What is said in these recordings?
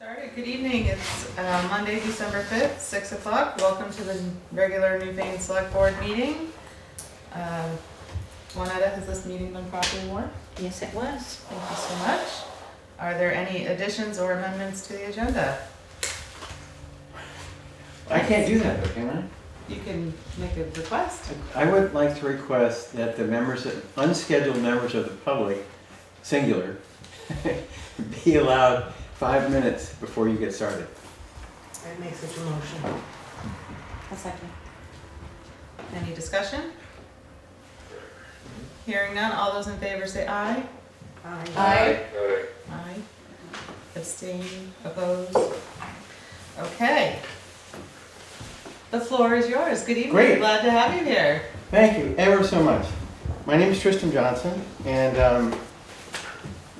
Started. Good evening. It's Monday, December 5th, 6 o'clock. Welcome to the regular Newfane Select Board meeting. Juanetta, has this meeting been properly warned? Yes, it was. Thank you so much. Are there any additions or amendments to the agenda? I can't do that, though, can I? You can make a request. I would like to request that the unscheduled members of the public, singular, be allowed 5 minutes before you get started. I'd make such a motion. A second. Any discussion? Hearing none, all those in favor say aye. Aye. Aye. Aye. Abstain, opposed? Okay. The floor is yours. Good evening. Great. Glad to have you here. Thank you ever so much. My name is Tristan Johnson, and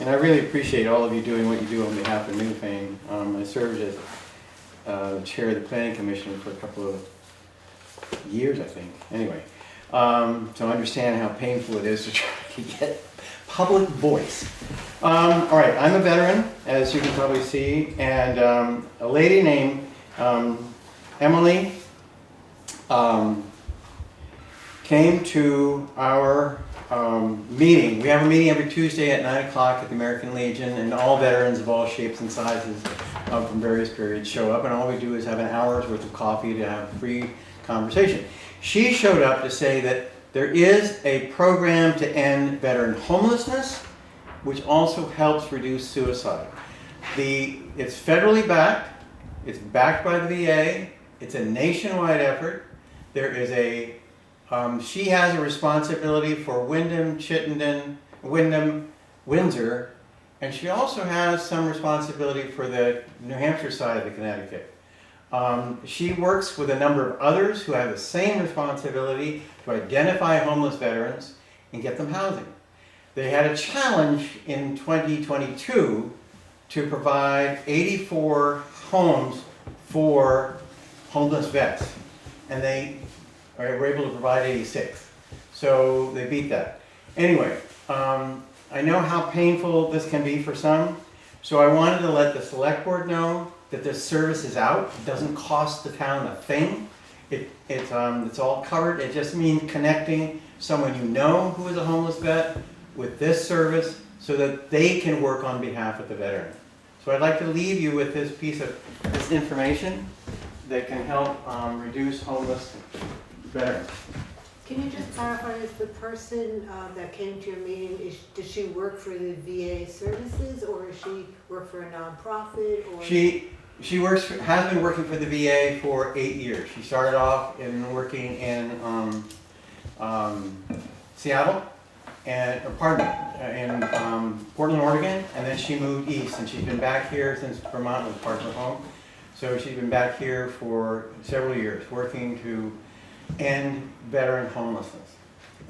I really appreciate all of you doing what you do on behalf of Newfane. I served as chair of the planning commission for a couple of years, I think. Anyway, so I understand how painful it is to try to get public voice. All right, I'm a veteran, as you can probably see, and a lady named Emily came to our meeting. We have a meeting every Tuesday at 9 o'clock at the American Legion, and all veterans of all shapes and sizes from various periods show up, and all we do is have an hour's worth of coffee to have free conversation. She showed up to say that there is a program to end veteran homelessness, which also helps reduce suicide. It's federally backed, it's backed by the VA, it's a nationwide effort. There is she has a responsibility for Wyndham, Chittenden, Windsor, and she also has some responsibility for the New Hampshire side of the Connecticut. She works with a number of others who have the same responsibility to identify homeless veterans and get them housing. They had a challenge in 2022 to provide 84 homes for homeless vets, and they were able to provide 86. So they beat that. Anyway, I know how painful this can be for some, so I wanted to let the select board know that this service is out. It doesn't cost the town a thing. It's all covered. It just means connecting someone you know who is a homeless vet with this service so that they can work on behalf of the veteran. So I'd like to leave you with this piece of this information that can help reduce homeless veterans. Can you just clarify, is the person that came to your meeting, does she work for the VA services, or does she work for a nonprofit? Or She has been working for the VA for 8 years. She started off working in Seattle, in Portland, Oregon, and then she moved east, and she's been back here since Vermont was part of her home. So she's been back here for several years, working to end veteran homelessness.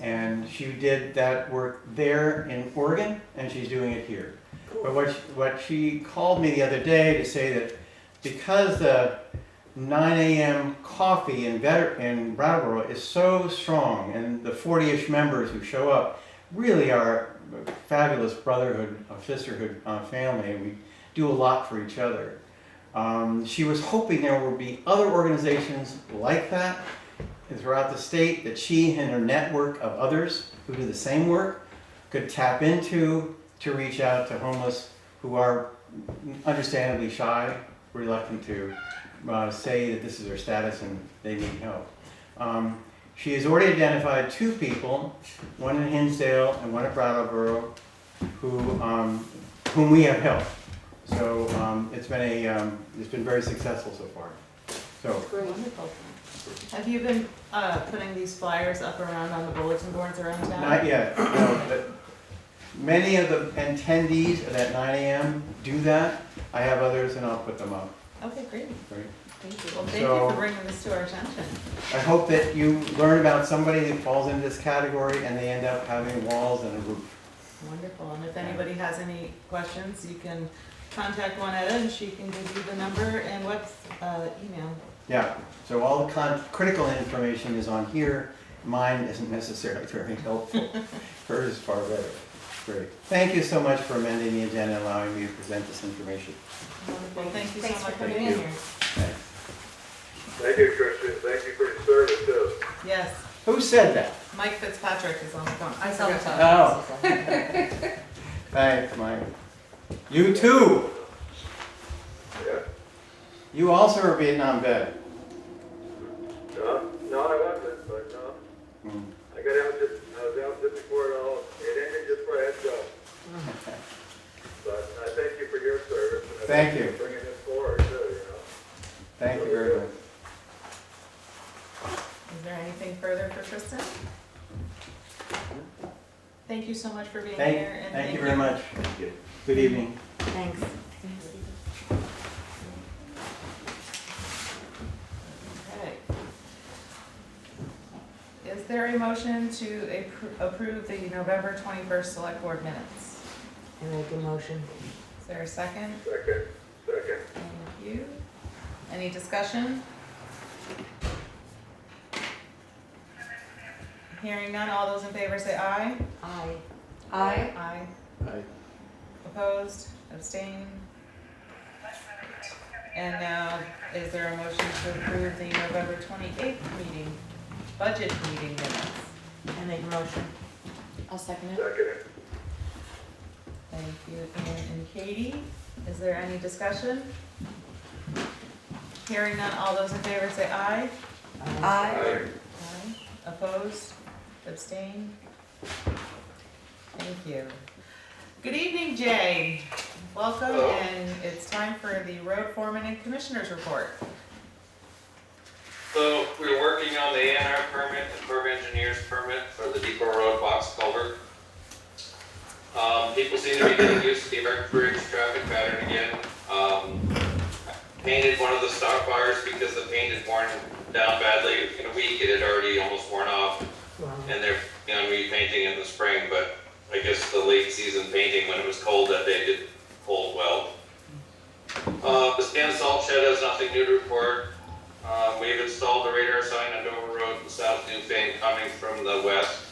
And she did that work there in Oregon, and she's doing it here. Cool. But what she called me the other day to say that because the 9 a.m. coffee in Brattleboro is so strong, and the 40-ish members who show up really are a fabulous brotherhood, sisterhood family, and we do a lot for each other. She was hoping there would be other organizations like that throughout the state that she and her network of others who do the same work could tap into to reach out to homeless who are understandably shy, reluctant to say that this is their status and they need help. She has already identified 2 people, one in Hinsdale and one at Brattleboro, whom we have helped. So it's been very successful so far. So Wonderful. Have you been putting these flyers up around on the bulletin boards around town? not yet, no, but many of the attendees at 9 a.m. do that. I have others and I'll put them up. Okay, great. Great. Thank you. Well, thank you for bringing this to our attention. I hope that you learn about somebody that falls into this category and they end up having walls and a roof. Wonderful. And if anybody has any questions, you can contact Juanetta and she can give you the number and email. Yeah, so all the critical information is on here. Mine isn't necessarily very helpful. Hers is far better. Great. Thank you so much for amending the agenda and allowing me to present this information. Wonderful, thank you so Thanks much for for coming being in. here. Thanks. Thank you, Christian. Thank you for your service too. Yes, Who said that? Mike Fitzpatrick is on the phone. I saw the forgot. phone. Oh. Thanks, Mike. You too. Yeah? You also are a Vietnam vet. No, I wasn't, but no. Hmm. I was out just before it ended just before I had to go. But I thank you for your service. And I Thank you. for bringing this forward too, Thank you very much. Is there anything further for Kristen? Thank you so much for being Thank, here. And thank you very much. Good evening. Thanks. Okay. Is there a motion to approve the November 21st Select Board minutes? I make a motion. Is there a second? Second. Thank you. Any discussion? Hearing none, all those in favor say aye. Aye. Aye. Aye. Bye. Opposed, abstained? And now, is there a motion to approve the November 28th meeting, budget meeting minutes? I make a motion. I'll second it. Second. Thank you, Ann and Katie. Is there any discussion? Hearing none, all those in favor say aye. Aye. Aye. Opposed, abstained? Thank you. Good evening, Jay. Welcome, Hello. and it's time for the road foreman and commissioners report. So we're working on the A&R permit, the Corps of Engineers permit for the Depot Road box culvert. People seem to be getting used to the American Bridge traffic pattern again. Painted one of the stop bars because the paint had worn down badly. In a week, it had already almost worn off, Wow. and they're repainting in the spring, but I guess the late season painting when it was cold that day didn't hold well. The sand salt shed has nothing new to report. We've installed the radar sign on Dover Road in South Newfane coming from the west.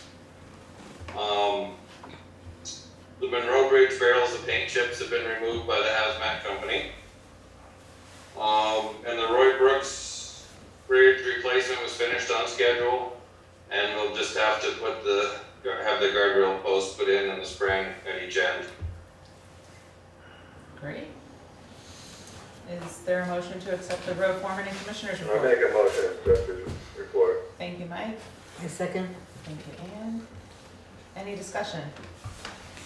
The Monroe Bridge barrels of paint chips have been removed by the hazmat company. And the Roy Brooks Bridge replacement was finished on schedule, and we'll just have to have the guardrail post put in the spring at each end. Great. Is there a motion to accept the road foreman and commissioners I'll report? make a motion to accept this report. Thank you, Mike. A second. Thank you, Ann. Any discussion?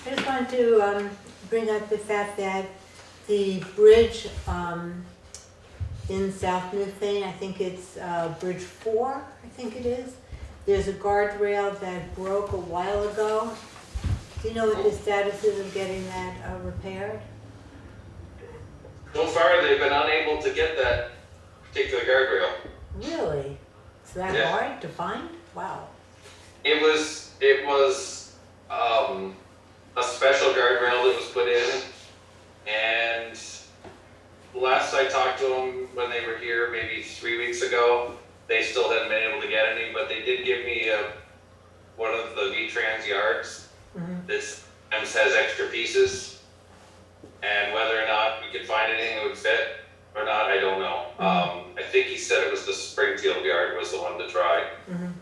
I just wanted to bring up the fact that the bridge in South Newfane, I think it's Bridge 4, I think it is. There's a guardrail that broke a while ago. Do you know what the status is of getting that repaired? So far, they've been unable to get that particular guardrail. Really? It's that Yeah. hard to find? Wow. It was a special guardrail that was put in, and last I talked to them when they were here, maybe 3 weeks ago, they still hadn't been able to get any, but they did give me one of the V-Trans yards Mhm. that sometimes has extra pieces, and whether or not we could find anything that would fit or not, I don't know. I think he said it was the Springfield yard was the one to try. Mhm.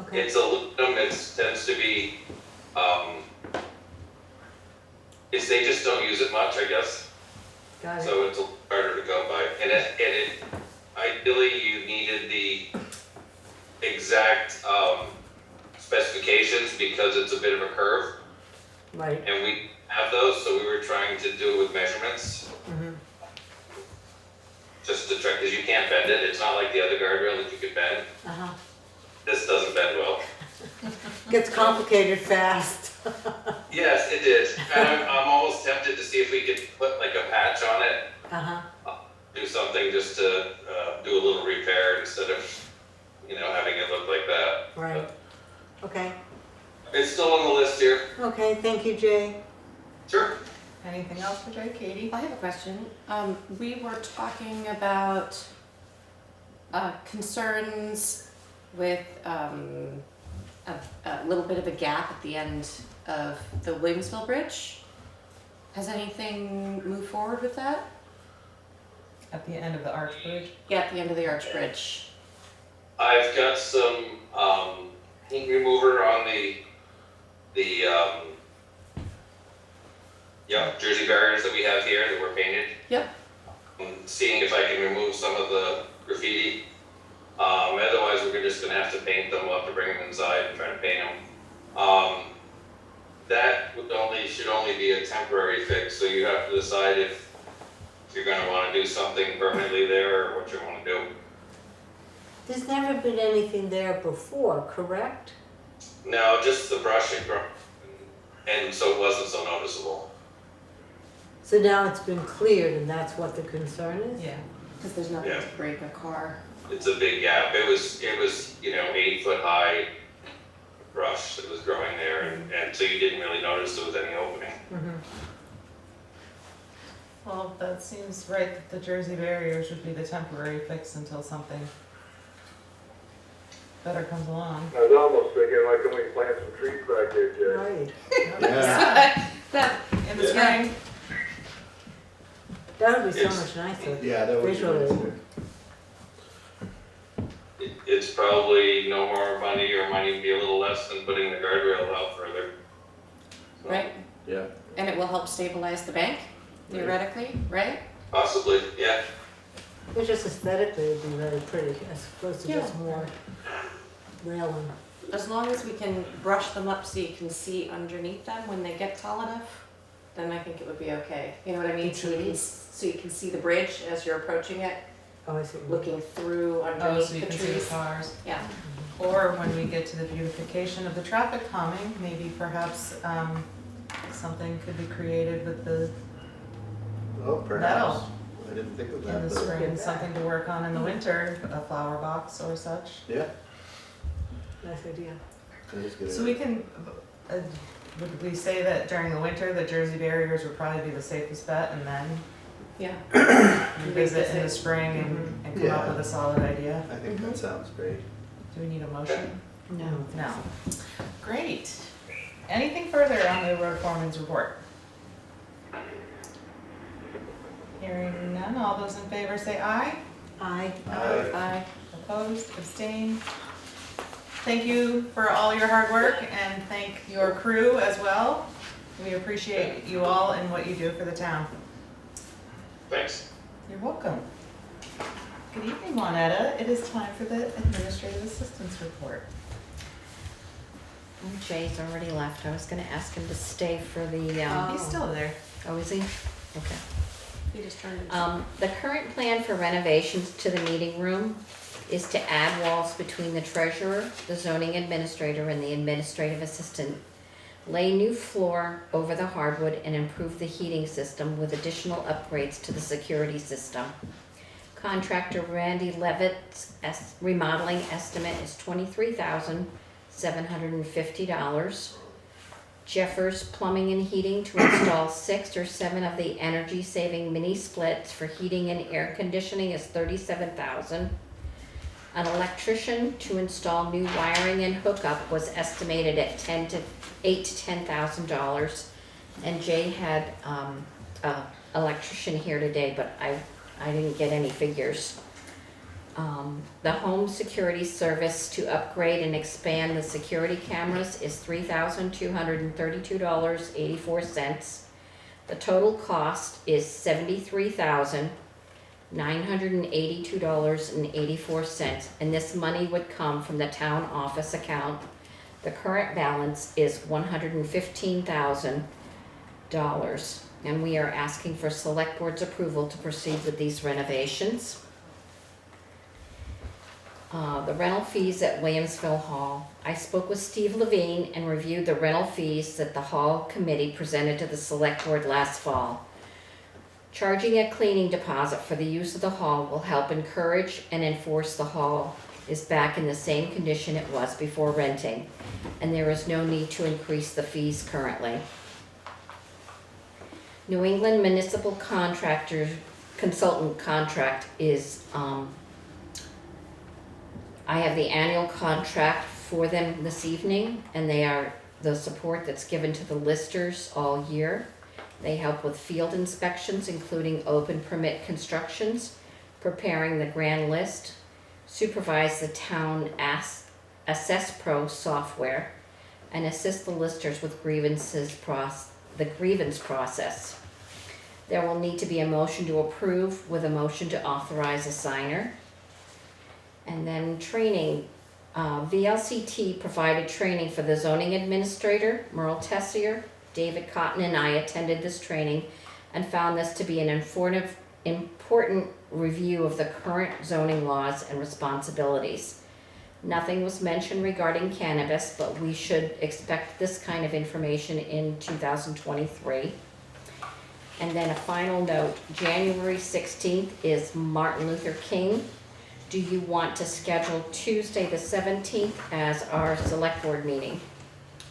Okay. It's aluminum, it tends to be, they just don't use it much, I guess, Got it. so it's a little harder to go by. And ideally, you needed the exact, specifications because it's a bit of a curve, Right. and we have those, so we were trying to do it with measurements, Mhm. just to try, because you can't bend it, it's not like the other guardrail that you could bend. Uh-huh. This doesn't bend well. Gets complicated fast. Yes, it did. And I'm almost tempted to see if we could put like a patch on it, Uh-huh. do something just to do a little repair instead of, having it look like that. Right. Okay. It's still on the list here. Okay, thank you, Jay. Sure. Anything else for Jay? Katie? I have a question. We were talking about concerns with a little bit of a gap at the end of the Williamsville Bridge. Has anything moved forward with that? At the end of the arch bridge. Yeah, at the end of the Arch Bridge. I've got some, heat remover on Jersey barriers that we have here that were painted. Yep. Seeing if I can remove some of the graffiti. Otherwise, we're just gonna have to paint them. We'll have to bring them inside and try to paint them. That should only be a temporary fix, so you have to decide if you're gonna wanna do something permanently there or what you wanna do. There's never been anything there before, correct? No, just the brushing, and so it wasn't so noticeable. So now it's been cleared and that's what the concern is? Yeah. Because there's nothing Yeah. to break a car. It's a big gap. It was 8 foot high brush that was growing there, and so you didn't really notice there was any opening. Mhm. Well, that seems right, that the Jersey barriers would be the temporary fix until something better comes along. I was almost thinking, like, can we plant some trees back there, Jay? Right. Yeah. That, In the spring, That would be so Yes. much nicer. Yeah, that would be Visually. nicer. It's probably no more money, or might even be a little less than putting the guardrail out further. So, right? Yeah. And it will help stabilize the bank, theoretically, right? Possibly, yeah. But just aesthetically, it'd be very pretty, as opposed to just Yeah. more railing. As long as we can brush them up so you can see underneath them when they get tall enough, then I think it would be okay. You know what I mean? The So you can see the bridge as you're approaching it, Oh, I see. looking through oh, underneath so you the can see the trees. cars. Yeah. Or when we get to the beautification of the traffic calming, maybe perhaps, something could be created with the, Oh, perhaps. I didn't think of in that, the but spring, something to work on in the winter, a flower box or such. yeah, Nice idea. that is good. So we can, would we say that during the winter, the Jersey barriers would probably be the safest bet, and then Yeah. revisit in the spring and come up Yeah. with a solid idea? I think that sounds great. Do we need a motion? No. No. Great. Anything further on the road foreman's report? Hearing none, all those in favor say aye. Aye. Aye. Opposed, abstained. Thank you for all your hard work, and thank your crew as well. We appreciate you all and what you do for the town. Thanks. You're welcome. Good evening, Juanetta. It is time for the administrative assistance report. Oh, Jay's already left. I was gonna ask him to stay for the, He's still there. oh, is he? Okay. You just turned it. The current plan for renovations to the meeting room is to add walls between the treasurer, the zoning administrator, and the administrative assistant. Lay new floor over the hardwood and improve the heating system with additional upgrades to the security system. Contractor Randy Levitt's remodeling estimate is $23,750. Jeffers Plumbing and Heating to install 6 or 7 of the energy-saving mini splits for heating and air conditioning is $37,000. An electrician to install new wiring and hookup was estimated at $8,000 to $10,000. And Jay had an electrician here today, but I didn't get any figures. The home security service to upgrade and expand the security cameras is $3,232.84. The total cost is $73,982.84, and this money would come from the town office account. The current balance is $115,000, and we are asking for select board's approval to proceed with these renovations. The rental fees at Williamsville Hall. I spoke with Steve Levine and reviewed the rental fees that the Hall Committee presented to the Select Board last fall. Charging a cleaning deposit for the use of the hall will help encourage and enforce the hall is back in the same condition it was before renting, and there is no need to increase the fees currently. New England Municipal Consultant contract is I have the annual contract for them this evening, and they are the support that's given to the listers all year. They help with field inspections, including open permit constructions, preparing the grand list, supervise the town Assess Pro software, and assist the listers with the grievance process. There will need to be a motion to approve with a motion to authorize a signer. And then training, VLCT provided training for the zoning administrator, Merle Tessier. David Cotton and I attended this training and found this to be an important review of the current zoning laws and responsibilities. Nothing was mentioned regarding cannabis, but we should expect this kind of information in 2023. And then a final note, January 16th is Martin Luther King. Do you want to schedule Tuesday the 17th as our select board meeting?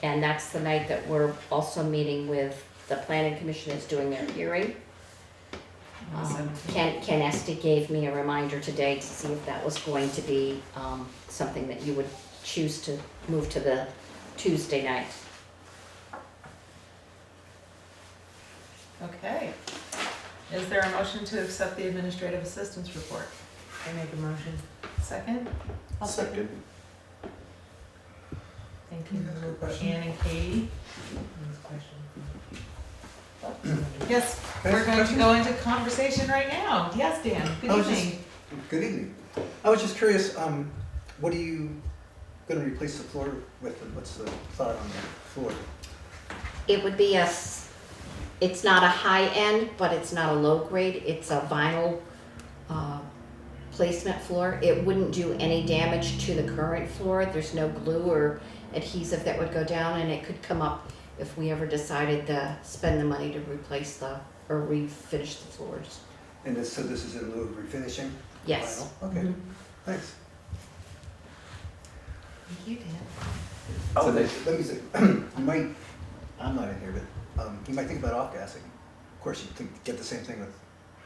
And that's the night that we're also meeting with the planning commission is doing their hearing. Ken Esty gave me a reminder today to see if that was going to be something that you would choose to move to the Tuesday night. Okay. Is there a motion to accept the administrative assistance report? I make a motion. Second? Second. Thank you. We'll put Ann and Katie. Question. Yes, Can I we're ask a going to question? go into conversation right now. Yes, Dan, good I was evening. Good evening. I was just curious, what are you gonna replace the floor with, and what's the thought on the floor? It would be it's not a high end, but it's not a low grade. It's a vinyl placement floor. It wouldn't do any damage to the current floor. There's no glue or adhesive that would go down, and it could come up if we ever decided to spend the money to replace or refinish the floors. And so this is in lieu of refinishing? Yes. Vinyl? Okay, Mhm. thanks. Thank you, Dan. Oh, let me say, you might, I'm not in here, but you might think about off-gassing. Of course, you could get the same thing with,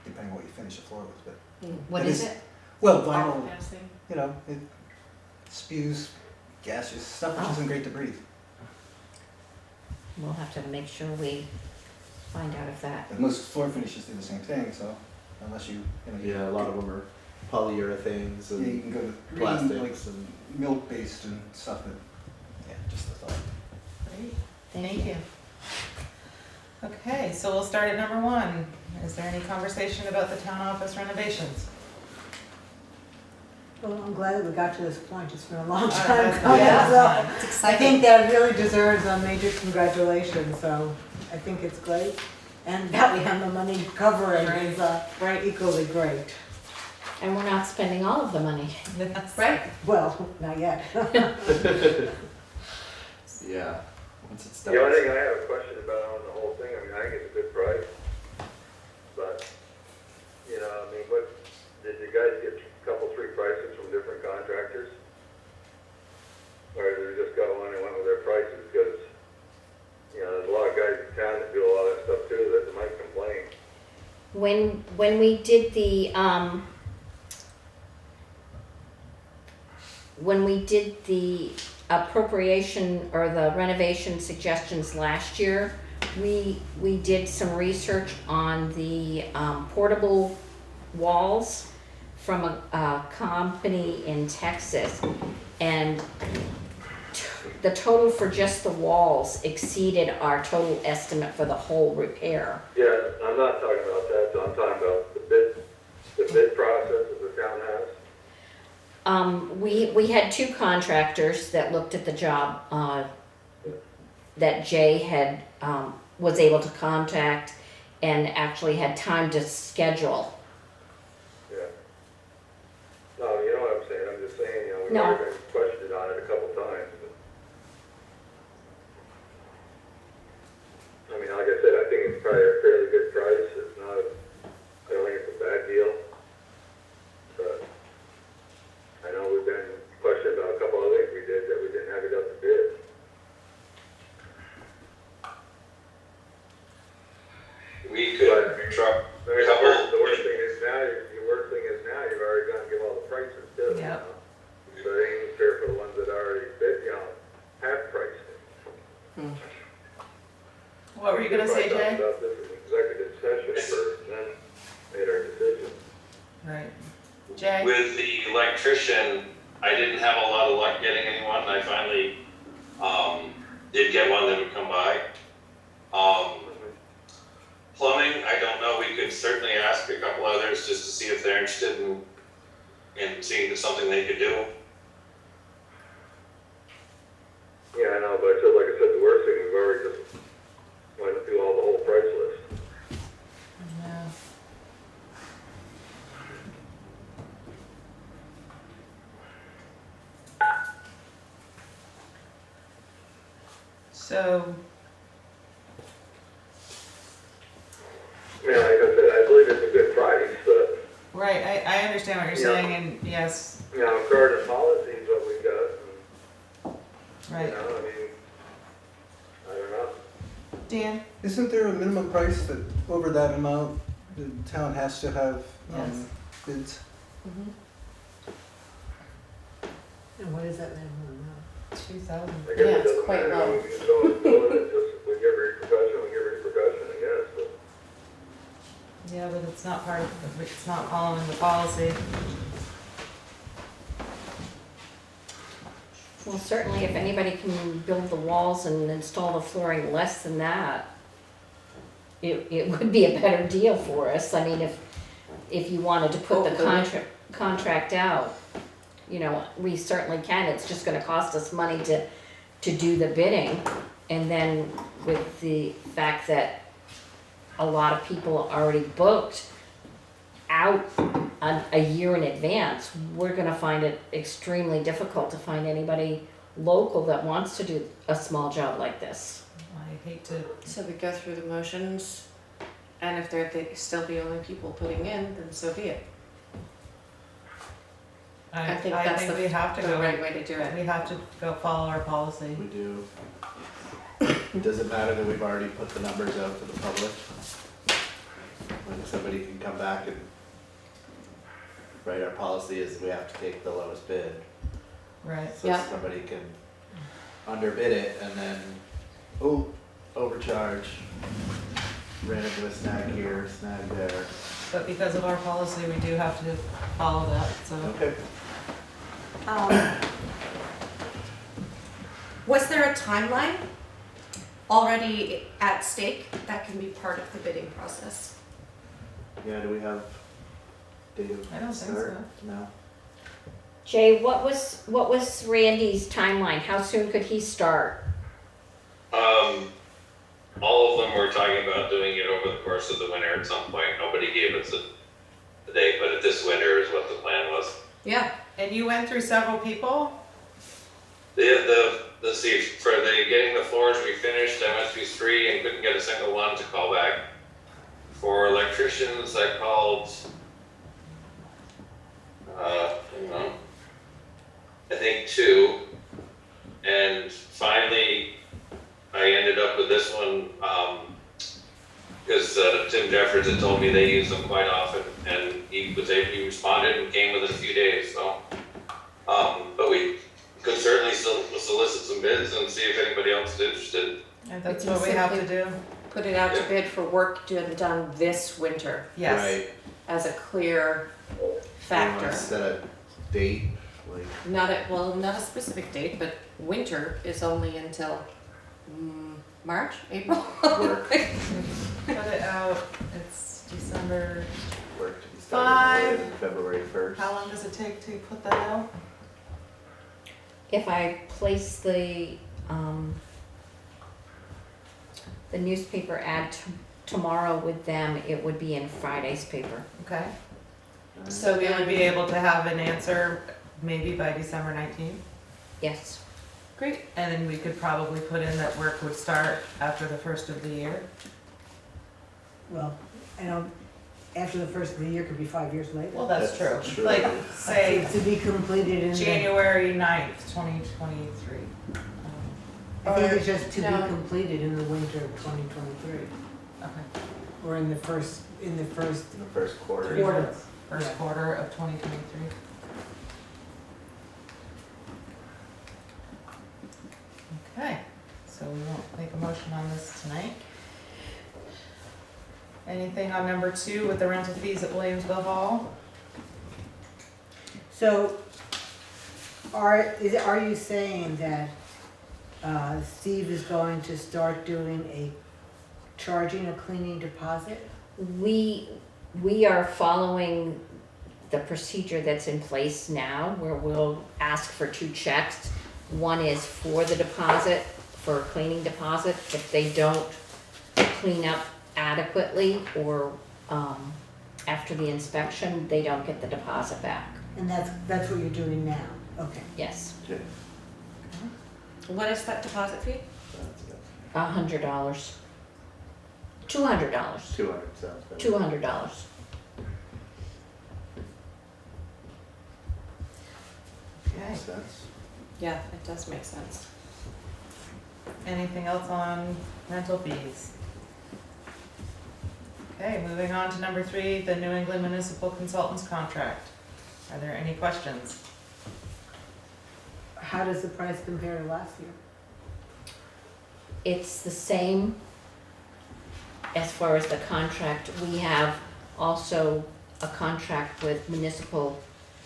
depending on what you finish the floor with, but, What It is is- it? well, vinyl, Off-gassing. you know, it spews gaseous stuff, which isn't great to breathe. We'll have to make sure we find out if that. But most floor finishes do the same thing, so unless you know, Yeah, a lot of them are polyurethanes yeah, you and can go with green, like plastics and milk-based and stuff, but, yeah, just a thought. Great, Thank thank you. Okay, so we'll start at number 1. Is there any conversation about the town office renovations? Well, I'm glad that we got to this point. It's been a long Uh, time yeah. coming, Yeah. so It's I think that really deserves a major congratulations, so I think it's great. And that we have the money to cover it is Right. equally great. And we're not spending all of the money. Yes. Right. Well, not yet. yeah, once it The only starts. thing I have a question about on the whole thing, I mean, I think it's a good price, but, you know, I mean, what, did you guys get a couple, 3 prices from different contractors? Or did we just go on and went with their prices, because, you know, there's a lot of guys in town that do a lot of that stuff too, that might complain. When we did the appropriation or the renovation suggestions last year, we did some research on the portable walls from a company in Texas, and the total for just the walls exceeded our total estimate for the whole repair. Yeah, I'm not talking about that, so I'm talking about the bid process that the town has. We had 2 contractors that looked at the job, that Jay had, was able to contact and actually had time to schedule. Yeah. No, you know what I'm saying, I'm just saying, you know, we've No. already been questioned on it a couple times. I mean, like I said, I think it's probably a fairly good price, it's not, I don't think it's a bad deal. But I know we've been questioned about a couple of things we did that we didn't have it up to bid. We could truck I mean, a couple. the worst thing is now, you've already gone and give all the prices too. Yep. So I think you gonna say, Jay? We talked about this in executive session first, then made our decision. Right. Jay? With the electrician, I didn't have a lot of luck getting anyone. I finally, did get one that would come by. Plumbing, I don't know. We could certainly ask a couple others just to see if they're interested in seeing if it's something they could do. Yeah, I know, but I said, like I said, the worst thing, we've already just went through all the whole price list. Yeah. So, I mean, like I said, I believe it's a good price, but, right, I understand what you're Yeah. saying, and yes, you know, current policy is what we got, and, right. you know, I mean, I don't know. Dan? Isn't there a minimum price that over that amount, the town has to have, Yes. bids? And what is that minimum amount? 2,000. I guess Yeah, it it's doesn't quite matter. low. We can go and do it, just, if we give repercussion, I guess, but. Yeah, but it's not part of, it's not following the policy. Well, certainly if anybody can build the walls and install the flooring less than that, it would be a better deal for us. I mean, if you wanted to put the Hopefully. contract out, you know, we certainly can. It's just gonna cost us money to do the bidding. And then with the fact that a lot of people already booked out a year in advance, we're gonna find it extremely difficult to find anybody local that wants to do a small job like this. I hate to, So we go through the motions, and if they're still the only people putting in, then so be it. I think I that's think the we have to the go, right way to do it. we have to go follow our policy. We do. Does it matter that we've already put the numbers out to the public? When somebody can come back and, right, our policy is we have to take the lowest bid. Right. So Yeah. somebody can underbid it and then, oh, overcharge, ran into a snag here, snag there. But because of our policy, we do have to follow that, so. Okay. Was there a timeline already at stake that can be part of the bidding process? Yeah, do we have date of I don't think start? No. Jay, what was Randy's timeline? How soon could he start? All of them were talking about doing it over the course of the winter at some point. Nobody gave us a date, but this winter is what the plan was. Yeah. And you went through several people? Let's see, for getting the floors refinished, I went through 3 and couldn't get a single one to call back. For electricians, I called, I don't know, I think 2. And finally, I ended up with this one, because Tim Jeffords had told me they use them quite often, and he responded and came within a few days, so. But we could certainly still solicit some bids and see if anybody else is interested. And that's We can what we have to simply- do. Put it out to Yeah. bid for work done this winter Yes. Right. as a clear We wanna factor. set a date, like, Not a specific date, but winter is only until March, April. work, Put it out, it's December, work to be 5. started on February 1st. how long does it take to put that out? If I place the newspaper ad tomorrow with them, it would be in Friday's paper. Okay, Alright. so we would be able to have an answer maybe by December 19th? Yes. Great. And then we could probably put in that work would start after the first of the year. Well, I don't, after the first of the year could be 5 years later. Well, that's true. That's true. Like, say, To be completed in the, January 9th, 2023. I think it's just to be No. completed in the winter of 2023, Okay. or in the first, In the first quarter. Quarter. First Yeah. quarter of 2023. Okay, so we won't make a motion on this tonight. Anything on number 2 with the rental fees at Williamsville Hall? So, are you saying that Steve is going to start charging a cleaning deposit? We are following the procedure that's in place now, where we'll ask for 2 checks. One is for the deposit, for a cleaning deposit. If they don't clean up adequately or after the inspection, they don't get the deposit back. And that's what you're doing now? Okay. Yes, Okay. What is that deposit fee? $100, $200, $200 sounds better. $200. Okay. Makes sense. Yeah, it does make sense. Anything else on rental fees? Okay, moving on to number 3, the New England Municipal Consultants Contract. Are there any questions? How does the price compare to last year? It's the same as far as the contract. We have also a contract with municipal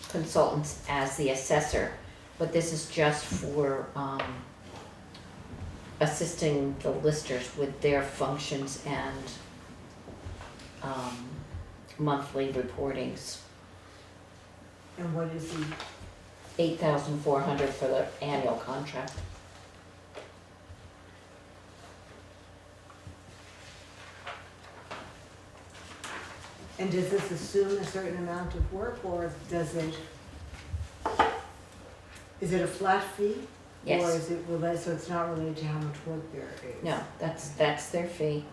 consultants as the assessor, but this is just for assisting the listers with their functions and monthly reportings. And what is the, $8,400 for the annual contract. and does this assume a certain amount of work, or is it a flat fee? Or Yes, is it, so it's not related to how much work there is? no, that's their fee.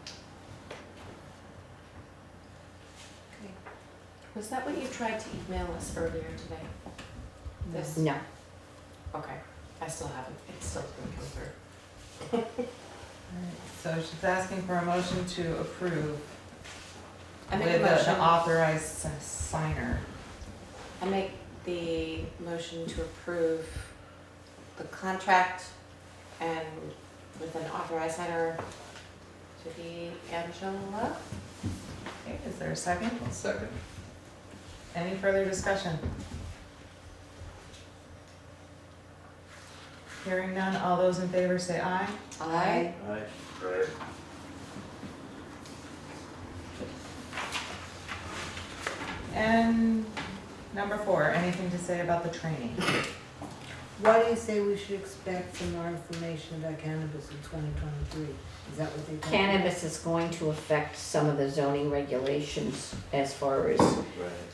Okay. Was that what you tried to email us earlier today? This? No, Okay, I still haven't, it's still gonna come through. So she's asking for a motion to approve I make a with motion, an authorized signer. I make the motion to approve the contract and with an authorized signer to be Angela. Okay, is there a second? I'll second. Any further discussion? Hearing none, all those in favor say aye. Aye. Aye. Right. And number 4, anything to say about the training? Why do you say we should expect some more information about cannabis in 2023? Is that what they told you? cannabis is going to affect some of the zoning regulations as far as Right.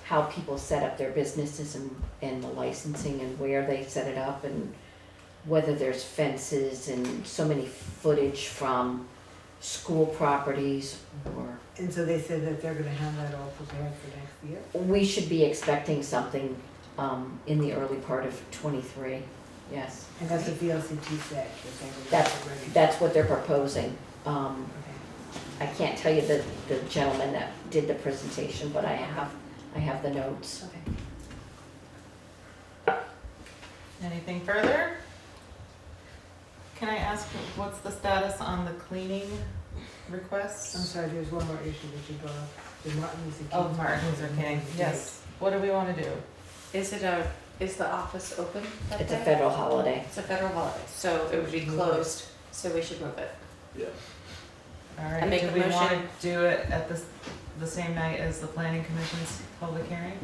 how people set up their businesses and the licensing and where they set it up and whether there's fences and so many footage from school properties or, And so they said that they're gonna have that all prepared for next year? we should be expecting something in the early part of '23, yes. And that's what VLCT said, that they were That's, ready. that's what they're proposing. Okay. I can't tell you the gentleman that did the presentation, but I have the notes. Okay. Anything further? Can I ask, what's the status on the cleaning requests? I'm sorry, there's one more issue that you brought up, the Martin Luther King. Oh, Martin Luther King, yes. What do we want to do? Is the office open that day? It's a federal holiday. It's a federal holiday, so it would be closed, so we should move it. Yeah. All I right, make do a we want to motion. do it at the same night as the planning commission's public hearing?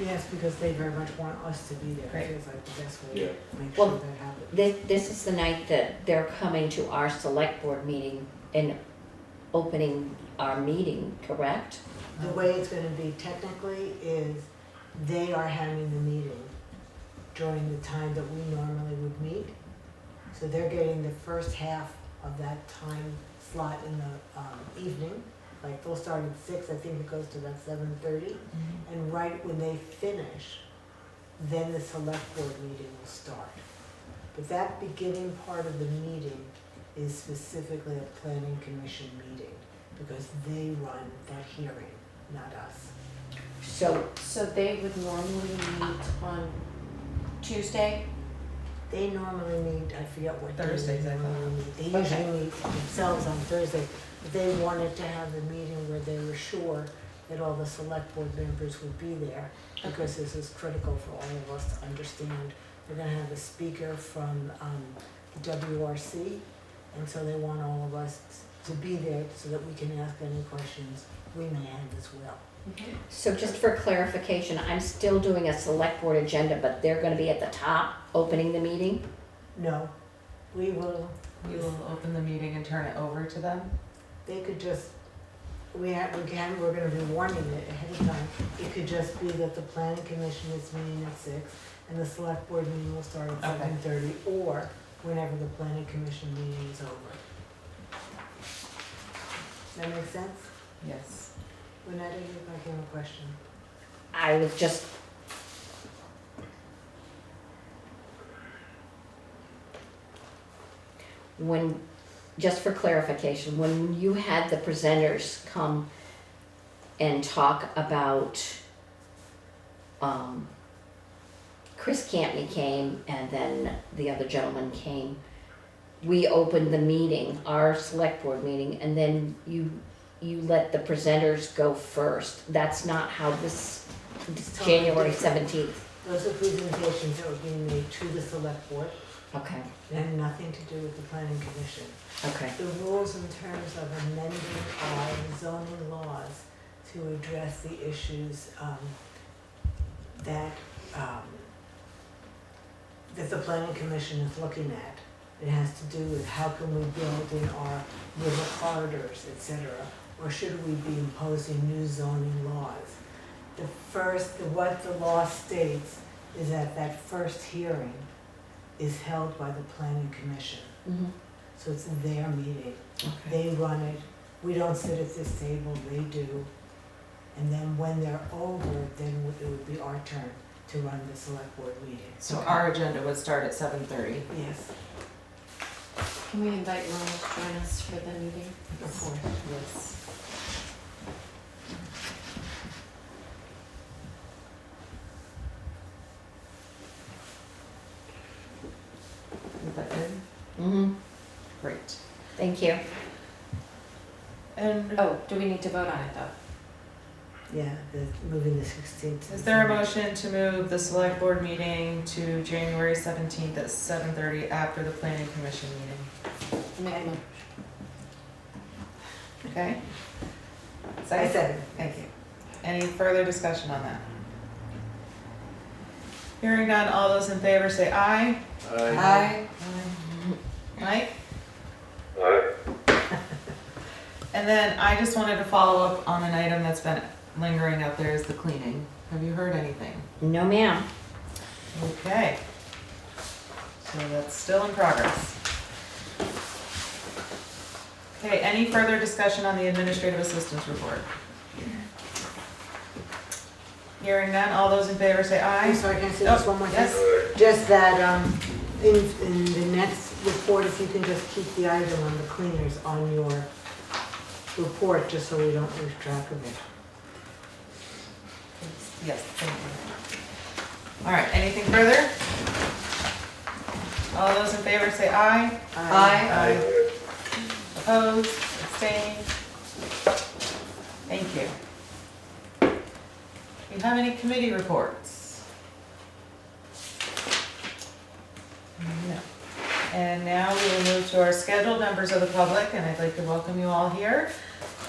Yes, because they very much want us to be there. Great. It feels like the best way Yeah. to make Well, sure that happens. This is the night that they're coming to our select board meeting and opening our meeting, correct? The way it's gonna be technically is they are having the meeting during the time that we normally would meet. So they're getting the first half of that time slot in the evening. Like they'll start at 6, I think it goes to about 7:30. And right when they finish, then the select board meeting will start. But that beginning part of the meeting is specifically a planning commission meeting because they run that hearing, not us. So they would normally meet on Tuesday? They normally meet, I forget what day they Thursdays, I thought. normally meet. They Okay. usually meet themselves on Thursday, they wanted to have a meeting where they were sure that all the select board members would be there, because this is critical for all of us to understand. They're gonna have a speaker from the WRC, and so they want all of us to be there so that we can ask any questions we may have as well. So just for clarification, I'm still doing a select board agenda, but they're gonna be at the top, opening the meeting? No, we will, We will open the meeting and turn it over to them. they could just, we're gonna be warning it ahead of time. It could just be that the planning commission is meeting at 6, and the select board meeting will start at Okay. 7:30, or whenever the planning commission meeting is over. That make sense? Yes. Renetta, you might have a question. I was just. When, just for clarification, when you had the presenters come and talk about, Chris Campney came and then the other gentleman came, we opened the meeting, our select board meeting, and then you let the presenters go first. That's not how this January 17th. Those are presentations that were being made to the select board. Okay, They have nothing to do with the planning commission. okay. The rules in terms of amending our zoning laws to address the issues that the planning commission is looking at. It has to do with how can we build in our river corridors, et cetera, or should we be imposing new zoning laws? What the law states is that first hearing is held by the planning commission. Mhm. So it's their meeting. Okay. They run it. We don't sit at this table, they do. And then when they're over, then it would be our turn to run the select board meeting. So our agenda would start at 7:30. Yes, Can we invite Ron to join us for the meeting? of course. Yes. Is that good? Mm-hmm, Great. thank you. And Oh, do we need to vote on it though? Yeah, moving the 16th. is there a motion to move the select board meeting to January 17th at 7:30 after the planning commission meeting? Make a motion. Okay? I said it. Thank you. Any further discussion on that? Hearing none, all those in favor say aye. Aye. Mike? Aye. And then I just wanted to follow up on an item that's been lingering out there, is the cleaning. Have you heard anything? No, ma'am. Okay. So that's still in progress. Okay, any further discussion on the administrative assistance report? Hearing none, all those in favor say aye. I'm sorry, can I say just Oh, one more thing? yes. Just that, in the next report, if you can just keep the item on the cleaners on your report, just so we don't lose track of it. Yes, thank you. All right, anything further? All those in favor say aye. Aye. Opposed, abstained? Thank you. Do you have any committee reports? No. And now we will move to our scheduled members of the public, and I'd like to welcome you all here.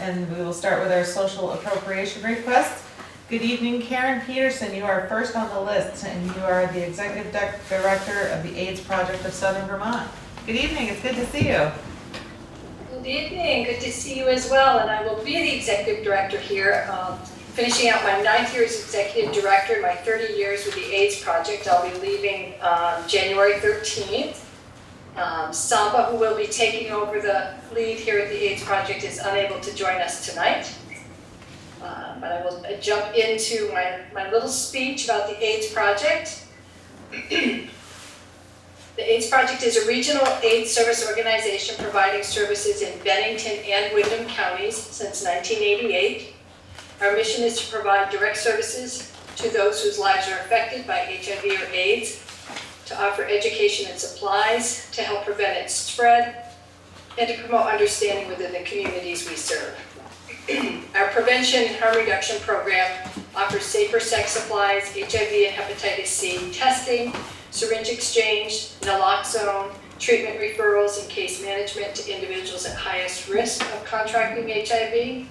And we will start with our social appropriation request. Good evening, Karen Peterson, you are first on the list, and you are the Executive Director of the AIDS Project of Southern Vermont. Good evening, it's good to see you. Good evening, good to see you as well, and I will be the executive director here, finishing out my 9th year as executive director and my 30 years with the AIDS Project. I'll be leaving January 13th. Samba, who will be taking over the lead here at the AIDS Project, is unable to join us tonight. But I will jump into my little speech about the AIDS Project. The AIDS Project is a regional AIDS service organization providing services in Bennington and Windham counties since 1988. Our mission is to provide direct services to those whose lives are affected by HIV or AIDS, to offer education and supplies to help prevent its spread, and to promote understanding within the communities we serve. Our prevention and harm reduction program offers safer sex supplies, HIV and hepatitis C testing, syringe exchange, naloxone, treatment referrals, and case management to individuals at highest risk of contracting HIV.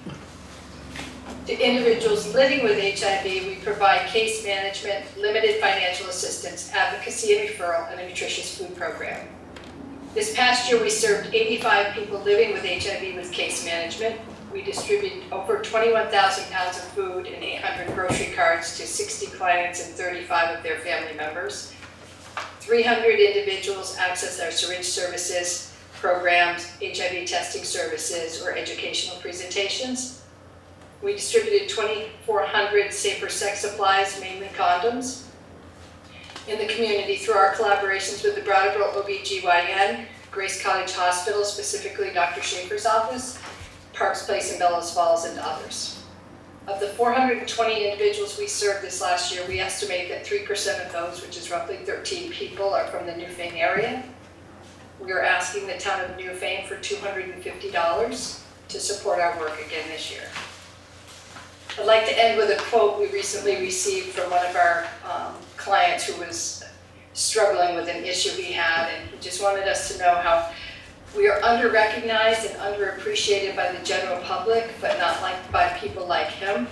To individuals living with HIV, we provide case management, limited financial assistance, advocacy and referral, and a nutritious food program. This past year, we served 85 people living with HIV with case management. We distributed over 21,000 pounds of food and 800 grocery cards to 60 clients and 35 of their family members. 300 individuals access our syringe services, programs, HIV testing services, or educational presentations. We distributed 2,400 safer sex supplies, mainly condoms, in the community through our collaborations with the Brattleboro OBGYN, Grace Cottage Hospital, specifically Dr. Schaefer's office, Parks Place in Bellows Falls, and others. Of the 420 individuals we served this last year, we estimate that 3% of those, which is roughly 13 people, are from the Newfane area. We are asking the town of Newfane for $250 to support our work again this year. I'd like to end with a quote we recently received from one of our clients who was struggling with an issue he had, and he just wanted us to know how we are under-recognized and underappreciated by the general public, but not liked by people like him.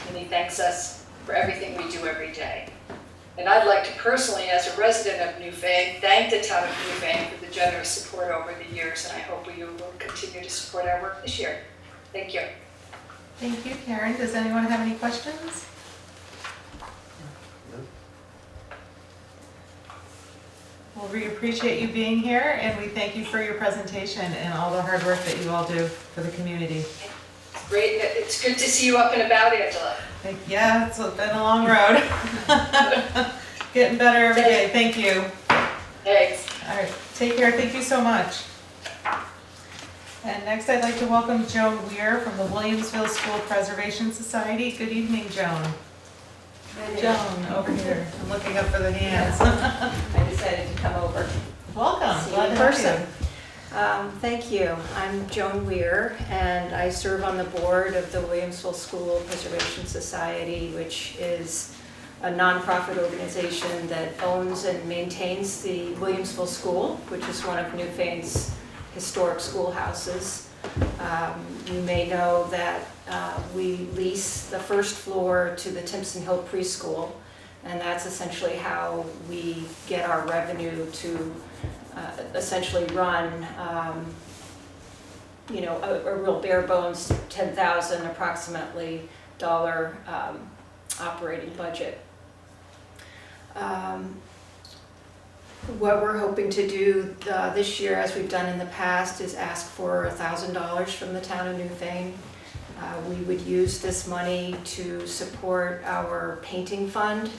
And he thanks us for everything we do every day. And I'd like to personally, as a resident of Newfane, thank the town of Newfane for the generous support over the years, and I hope you will continue to support our work this year. Thank you. Thank you, Karen. Does anyone have any questions? Well, we appreciate you being here, and we thank you for your presentation and all the hard work that you all do for the community. It's great. It's good to see you up and about, Angela. Yeah, it's been a long road. Getting better every day. Thank you. Thanks. All right, take care. Thank you so much. And next, I'd like to welcome Joan Weir from the Williamsville School Preservation Society. Good evening, Joan. Joan, over here. I'm looking up for the hands. I decided to come over. Welcome. See Glad you in to have person. you. Thank you. I'm Joan Weir, and I serve on the board of the Williamsville School Preservation Society, which is a nonprofit organization that owns and maintains the Williamsville School, which is one of Newfane's historic schoolhouses. You may know that we lease the first floor to the Timpson Hill Preschool, and that's essentially how we get our revenue to essentially run, a real bare bones $10,000 approximately operating budget. What we're hoping to do this year, as we've done in the past, is ask for $1,000 from the town of Newfane. We would use this money to support our painting fund.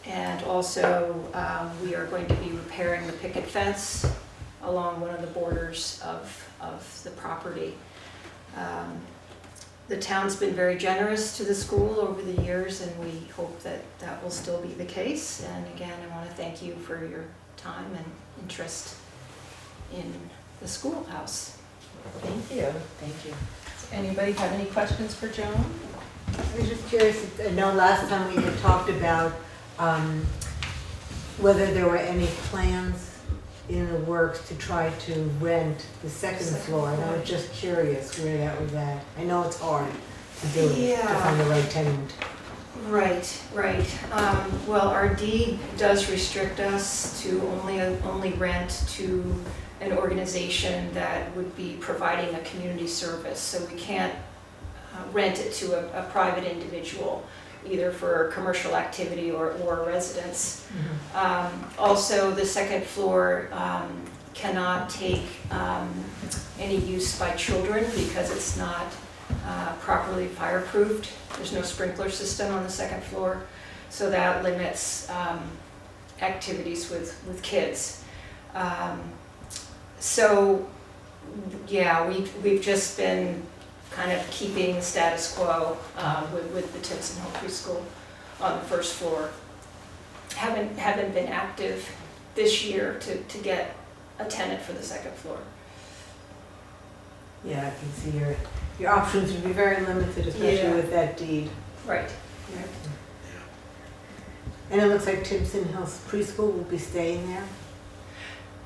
And also, we are going to be repairing the picket fence along one of the borders of the property. The town's been very generous to the school over the years, and we hope that that will still be the case. And again, I want to thank you for your time and interest in the schoolhouse. Thank you. Thank you. Does anybody have any questions for Joan? I was just curious, I know last time we had talked about whether there were any plans in the works to try to rent the second floor, and I was just curious where that was at. I know it's hard to do it, to find the right tenant. Right. Well, our deed does restrict us to only rent to an organization that would be providing a community service. So we can't rent it to a private individual, either for commercial activity or residence. Mm-hmm. Also, the second floor cannot take any use by children because it's not properly fireproofed. There's no sprinkler system on the second floor, so that limits activities with kids. So, yeah, we've just been kind of keeping the status quo with the Timpson Hill Preschool on the first floor. Haven't been active this year to get a tenant for the second floor. Yeah, I can see your options would be very limited, especially Yeah. with that deed. Right. And it looks like Timpson Hills Preschool will be staying there.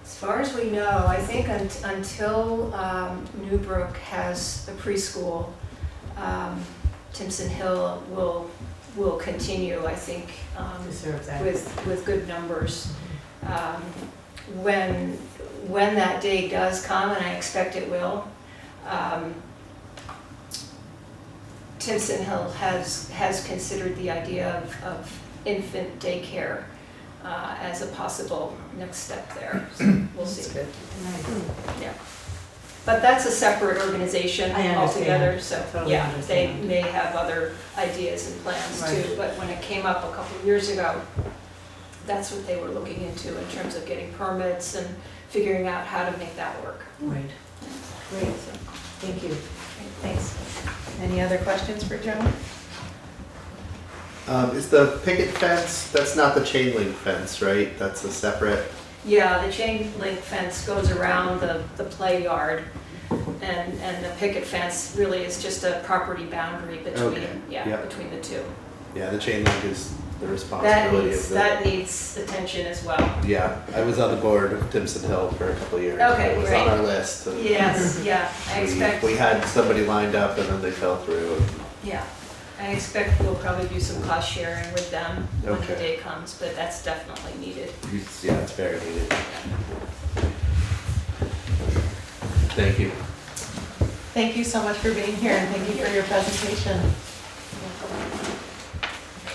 As far as we know, I think until Newbrook has a preschool, Timpson Hill will continue, I think, To serve that. with good numbers. When that day does come, and I expect it will, Timpson Hill has considered the idea of infant daycare as a possible next step there. So we'll see. That's good. Nice. Yeah. But that's a separate organization I understand. altogether, so Totally yeah, they understand. may have other ideas and plans Right. too. But when it came up a couple of years ago, that's what they were looking into in terms of getting permits and figuring out how to make that work. Right. Great, So, thank you. great, thanks. Any other questions for Joan? Is the picket fence, that's not the chain link fence, right? That's a separate, Yeah, the chain link fence goes around the play yard, and the picket fence really is just a property boundary Okay, between, yeah. between the two. yeah, the chain link is the That responsibility needs, of the. that needs attention as well. Yeah, I was on the board of Timpson Hill for a couple of years. Okay, It was great. on our list. and Yes, yeah, I expect, We had somebody lined up and then they fell through. yeah, I expect we'll probably do some cost sharing with them when the Okay. day comes, but that's definitely needed. Yeah, it's very needed. Thank you. Thank you so much for being here and thank you for your presentation.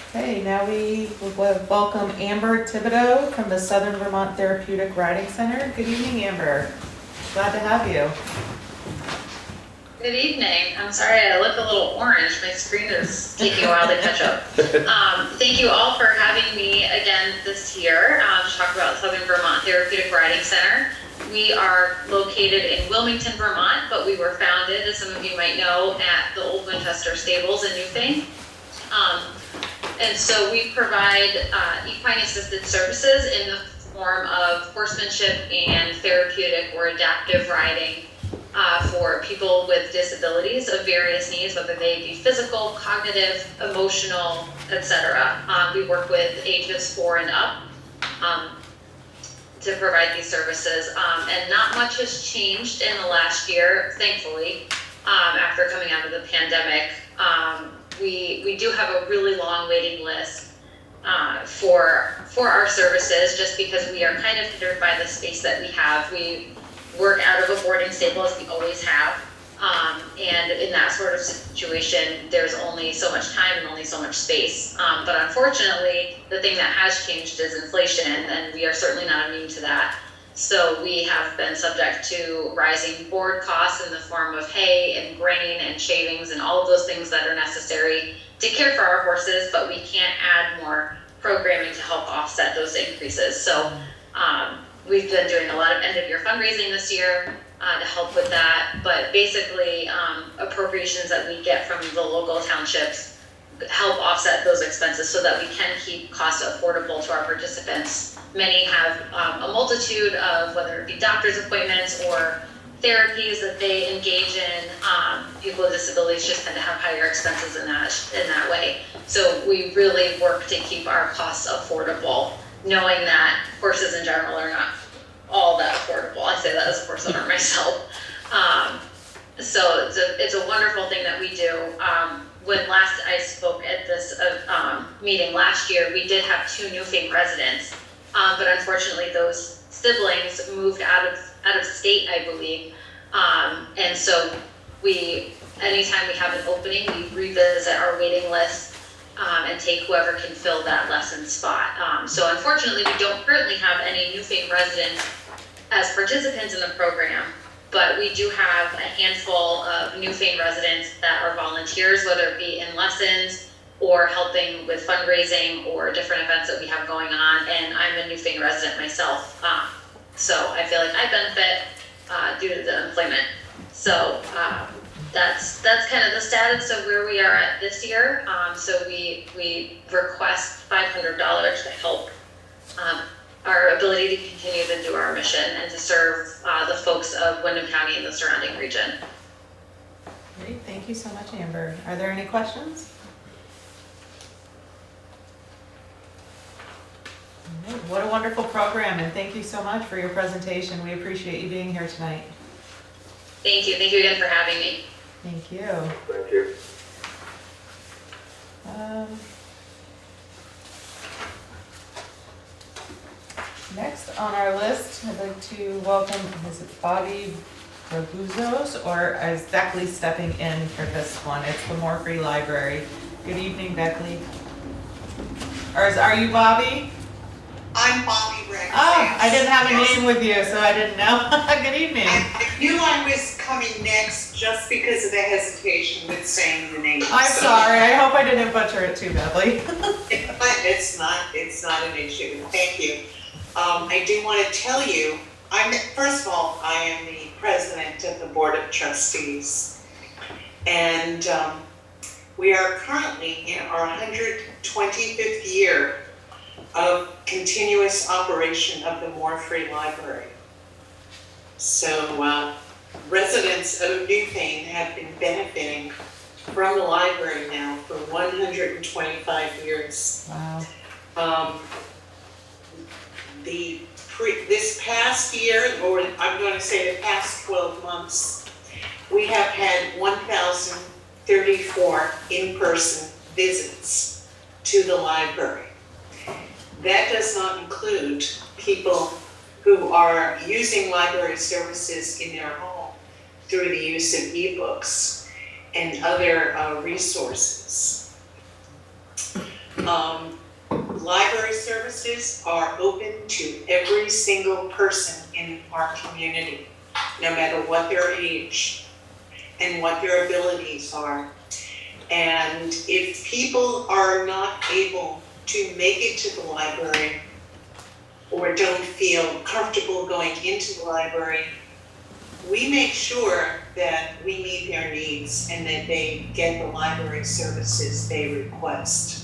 Okay, now we will welcome Amber Thibodeau from the Southern Vermont Therapeutic Riding Center. Good evening, Amber. Glad to have you. Good evening. I'm sorry I look a little orange. My screen is taking a while to catch up. Thank you all for having me again this year to talk about Southern Vermont Therapeutic Riding Center. We are located in Wilmington, Vermont, but we were founded, as some of you might know, at the old Winchester Stables in Newfane. And so we provide equine assisted services in the form of horsemanship and therapeutic or adaptive riding for people with disabilities of various needs, whether they be physical, cognitive, emotional, etc. We work with ages 4 and up to provide these services. And not much has changed in the last year, thankfully, after coming out of the pandemic. We do have a really long waiting list for our services, just because we are kind of hindered by the space that we have. We work out of a boarding stable, as we always have, and in that sort of situation, there's only so much time and only so much space. But unfortunately, the thing that has changed is inflation, and we are certainly not immune to that. So we have been subject to rising board costs in the form of hay and grain and shavings and all of those things that are necessary to care for our horses, but we can't add more programming to help offset those increases. So we've been doing a lot of end of year fundraising this year to help with that, but basically appropriations that we get from the local townships help offset those expenses so that we can keep costs affordable to our participants. Many have a multitude of, whether it be doctor's appointments or therapies that they engage in. People with disabilities just tend to have higher expenses in that way. So we really work to keep our costs affordable, knowing that horses in general are not all that affordable. I say that as a horse owner myself. So it's a wonderful thing that we do. When last I spoke at this meeting last year, we did have 2 Newfane residents, but unfortunately those siblings moved out of state, I believe. And so anytime we have an opening, we revisit our waiting list and take whoever can fill that lesson spot. So unfortunately, we don't currently have any Newfane residents as participants in the program, but we do have a handful of Newfane residents that are volunteers, whether it be in lessons or helping with fundraising or different events that we have going on. And I'm a Newfane resident myself, so I feel like I benefit due to the employment. So that's kind of the status of where we are at this year. So we request $500 to help our ability to continue to do our mission and to serve the folks of Windham County and the surrounding region. Great, thank you so much, Amber. Are there any questions? All right, what a wonderful program, and thank you so much for your presentation. We appreciate you being here tonight. Thank you again for having me. Thank you. Thank you. Next on our list, I'd like to welcome, is it Bobbe Ragouzeos, or is Beckley stepping in for this one? It's the More Free Library. Good evening, Beckley. Are you Bobbe? I'm Bobbe Ragouzeos. Oh, I didn't have a name with you, so I didn't know. Good evening. I knew I was coming next just because of the hesitation with saying the name. I'm sorry, I hope I didn't butcher it too badly. But it's not an issue. Thank you. I do want to tell you, first of all, I am the president of the Board of Trustees. And we are currently in our 125th year of continuous operation of the More Free Library. So residents of Newfane have been benefiting from the library now for 125 years. Wow. This past year, or I'm going to say the past 12 months, we have had 1,034 in-person visits to the library. That does not include people who are using library services in their home through the use of ebooks and other resources. Library services are open to every single person in our community, no matter what their age and what their abilities are. And if people are not able to make it to the library or don't feel comfortable going into the library, we make sure that we meet their needs and that they get the library services they request.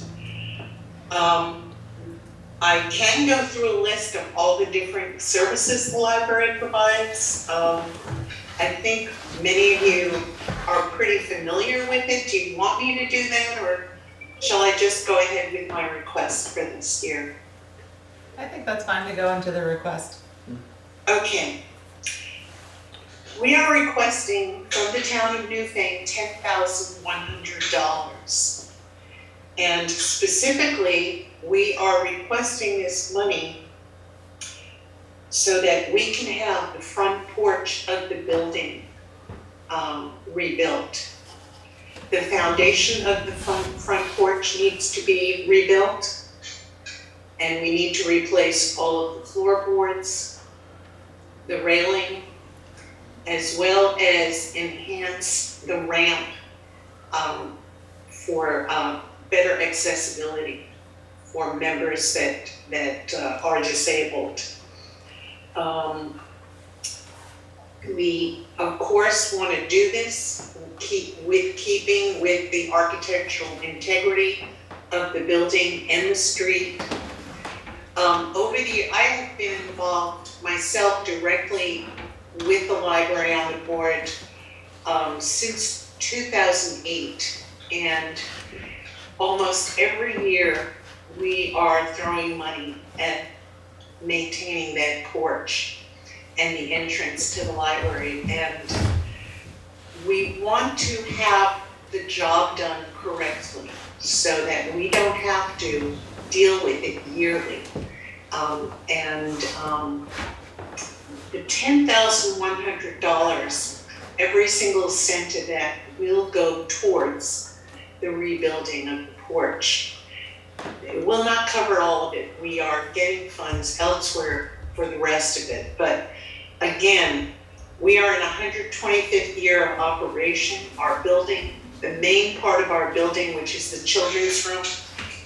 I can go through a list of all the different services the library provides. I think many of you are pretty familiar with it. Do you want me to do that, or shall I just go ahead with my request for this year? I think that's fine to go into the request. Okay. We are requesting from the town of Newfane $10,100. And specifically, we are requesting this money so that we can have the front porch of the building rebuilt. The foundation of the front porch needs to be rebuilt, and we need to replace all of the floorboards, the railing, as well as enhance the ramp for better accessibility for members that are disabled. We, of course, want to do this keeping with the architectural integrity of the building and the street. Over the year, I have been involved myself directly with the library on the board since 2008, and almost every year we are throwing money at maintaining that porch and the entrance to the library, and we want to have the job done correctly so that we don't have to deal with it yearly. The $10,100, every single cent of that will go towards the rebuilding of the porch. It will not cover all of it. We are getting funds elsewhere for the rest of it. But again, we are in 125th year of operation. Our building, the main part of our building, which is the children's room,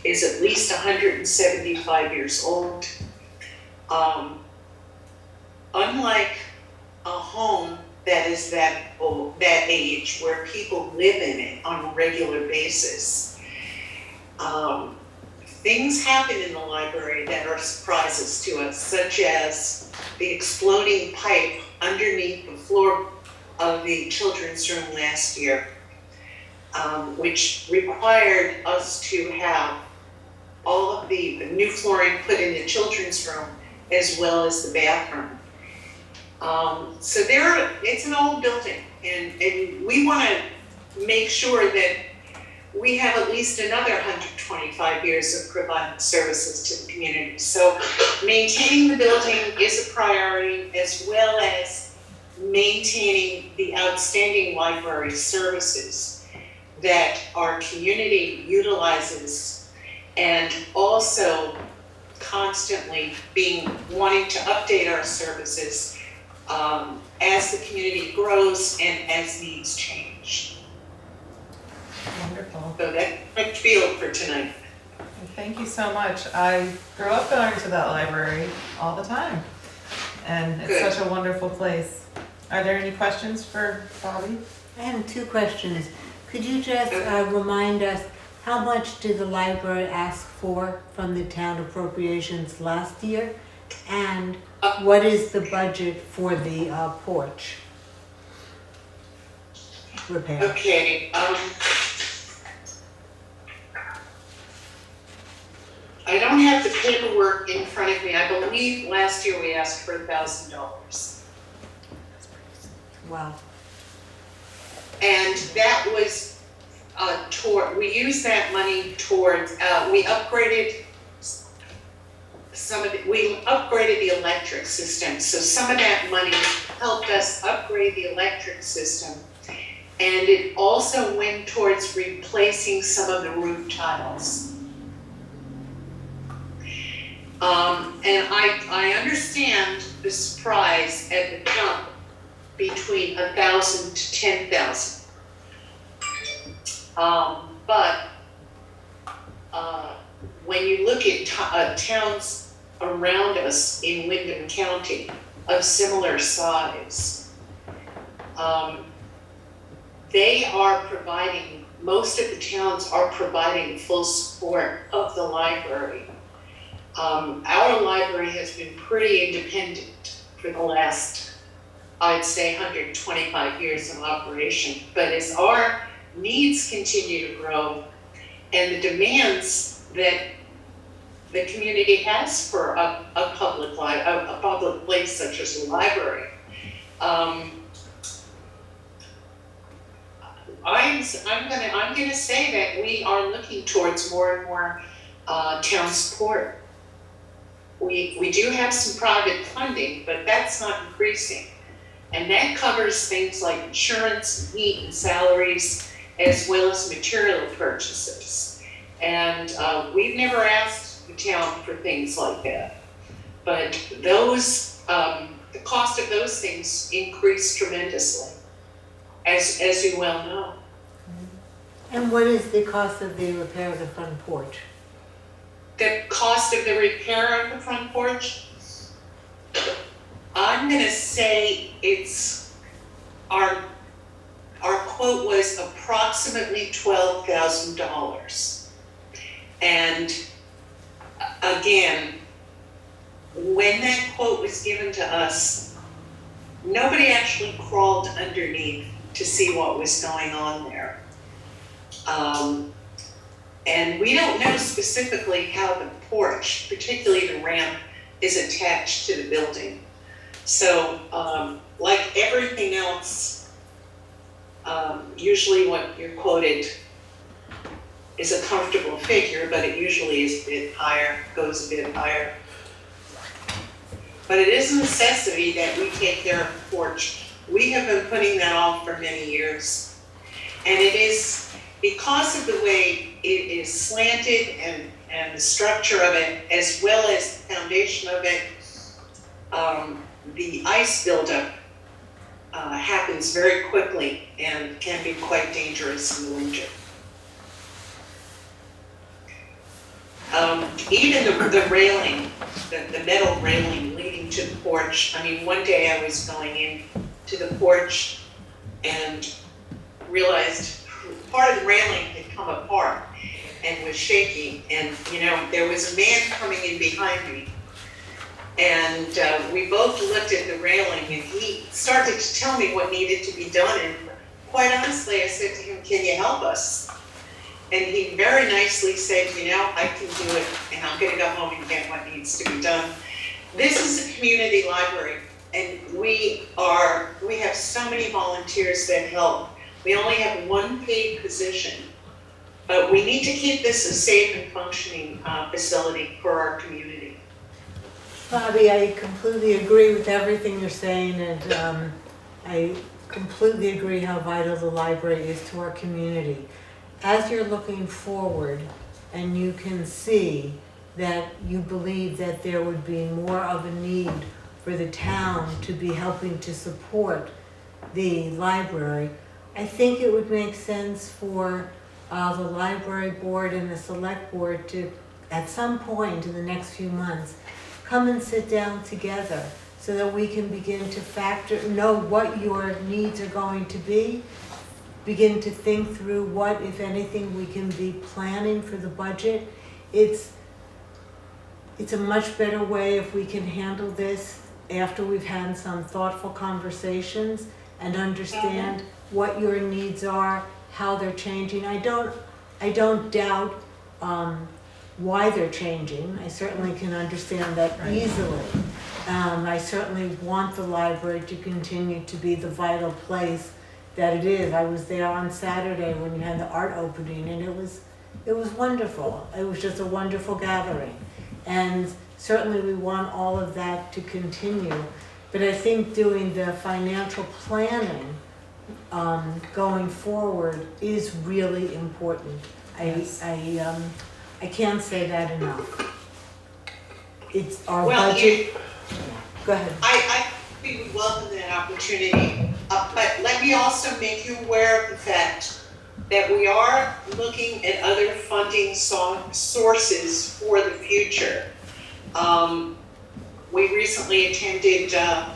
is at least 175 years old. Unlike a home that is that old, that age, where people live in it on a regular basis, things happen in the library that are surprises to us, such as the exploding pipe underneath the floor of the children's room last year, which required us to have all of the new flooring put in the children's room as well as the bathroom. So it's an old building, and we want to make sure that we have at least another 125 years of providing services to the community. So maintaining the building is a priority, as well as maintaining the outstanding library services that our community utilizes, and also constantly wanting to update our services as the community grows and as needs change. Wonderful. So that's my spiel for tonight. Thank you so much. I grew up going to that library all the time, and it's Good. such a wonderful place. Are there any questions for Bobbe? I have 2 questions. Could you just remind us, how much did the library ask for from the town appropriations last year? And what is the budget for the porch repair? Okay, I don't have the paperwork in front of me. I believe last year we asked for $1,000. Wow. And that was we used that money towards, we upgraded the electric system. So some of that money helped us upgrade the electric system. And it also went towards replacing some of the roof tiles. And I understand the surprise at the jump between 1,000 to 10,000. But when you look at towns around us in Windham County of similar size, most of the towns are providing full support of the library. Our library has been pretty independent for the last, I'd say, 125 years of operation. But as our needs continue to grow and the demands that the community has for a public place such as a library, I'm gonna say that we are looking towards more and more town support. We do have some private funding, but that's not increasing. And that covers things like insurance, heat, and salaries, as well as material purchases. And we've never asked the town for things like that. But those, the cost of those things increased tremendously, as you well know. And what is the cost of the repair of the front porch? The cost of the repair of the front porch, I'm gonna say it's, our quote was approximately $12,000. And again, when that quote was given to us, nobody actually crawled underneath to see what was going on there. And we don't know specifically how the porch, particularly the ramp, is attached to the building. So, like everything else, usually what you're quoted is a comfortable figure, but it usually is a bit higher, goes a bit higher. But it is a necessity that we take care of the porch. We have been putting that off for many years. And it is, because of the way it is slanted and the structure of it, as well as the foundation of it, the ice buildup happens very quickly and can be quite dangerous in the winter. Even the railing, the metal railing leading to the porch, I mean, one day I was going in to the porch and realized part of the railing had come apart. and was shaking. And, you know, there was a man coming in behind me. And we both looked at the railing, and he started to tell me what needed to be done. And quite honestly, I said to him, "Can you help us?" And he very nicely said, "You know, I can do it, and I'm gonna go home and get what needs to be done." This is a community library, and we have so many volunteers that help. We only have one paid position, but we need to keep this a safe and functioning facility for our community. Bobbe, I completely agree with everything you're saying, and I completely agree how vital the library is to our community. As you're looking forward, and you can see that you believe that there would be more of a need for the town to be helping to support the library, I think it would make sense for the library board and the select board to, at some point in the next few months, come and sit down together so that we can begin to know what your needs are going to be, begin to think through what, if anything, we can be planning for the budget. It's a much better way if we can handle this after we've had some thoughtful conversations and understand what your needs are, how they're changing. I don't doubt why they're changing. I certainly can understand that easily. I certainly want the library to continue to be the vital place that it is. I was there on Saturday when you had the art opening, and it was wonderful. It was just a wonderful gathering. And certainly we want all of that to continue. But I think doing the financial planning going forward is really important. I can't say that enough. It's our budget. Go ahead. I we would welcome that opportunity, but let me also make you aware of the fact that we are looking at other funding sources for the future. We recently attended a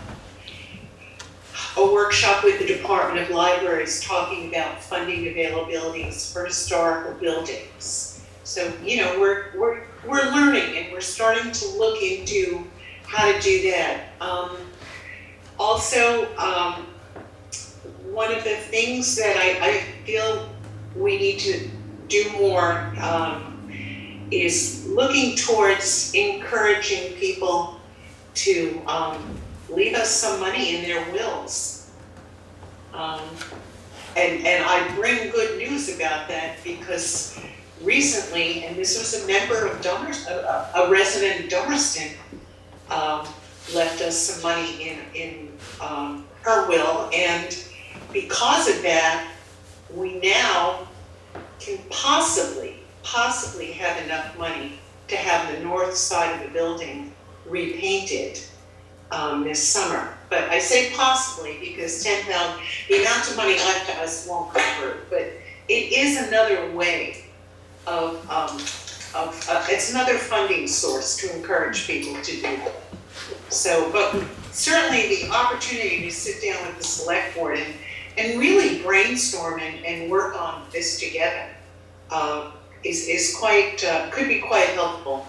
workshop with the Department of Libraries talking about funding availabilities for historical buildings. So, you know, we're learning, and we're starting to look into how to do that. Also, one of the things that I feel we need to do more is looking towards encouraging people to leave us some money in their wills. And I bring good news about that because recently, and this was a member of a resident of Dummerston, left us some money in her will, and because of that, we now can possibly have enough money to have the north side of the building repainted this summer. But I say possibly because the amount of money left to us won't cover it, but it is another way of it's another funding source to encourage people to do it. So, but certainly the opportunity to sit down with the select board and really brainstorm and work on this together is quite, could be quite helpful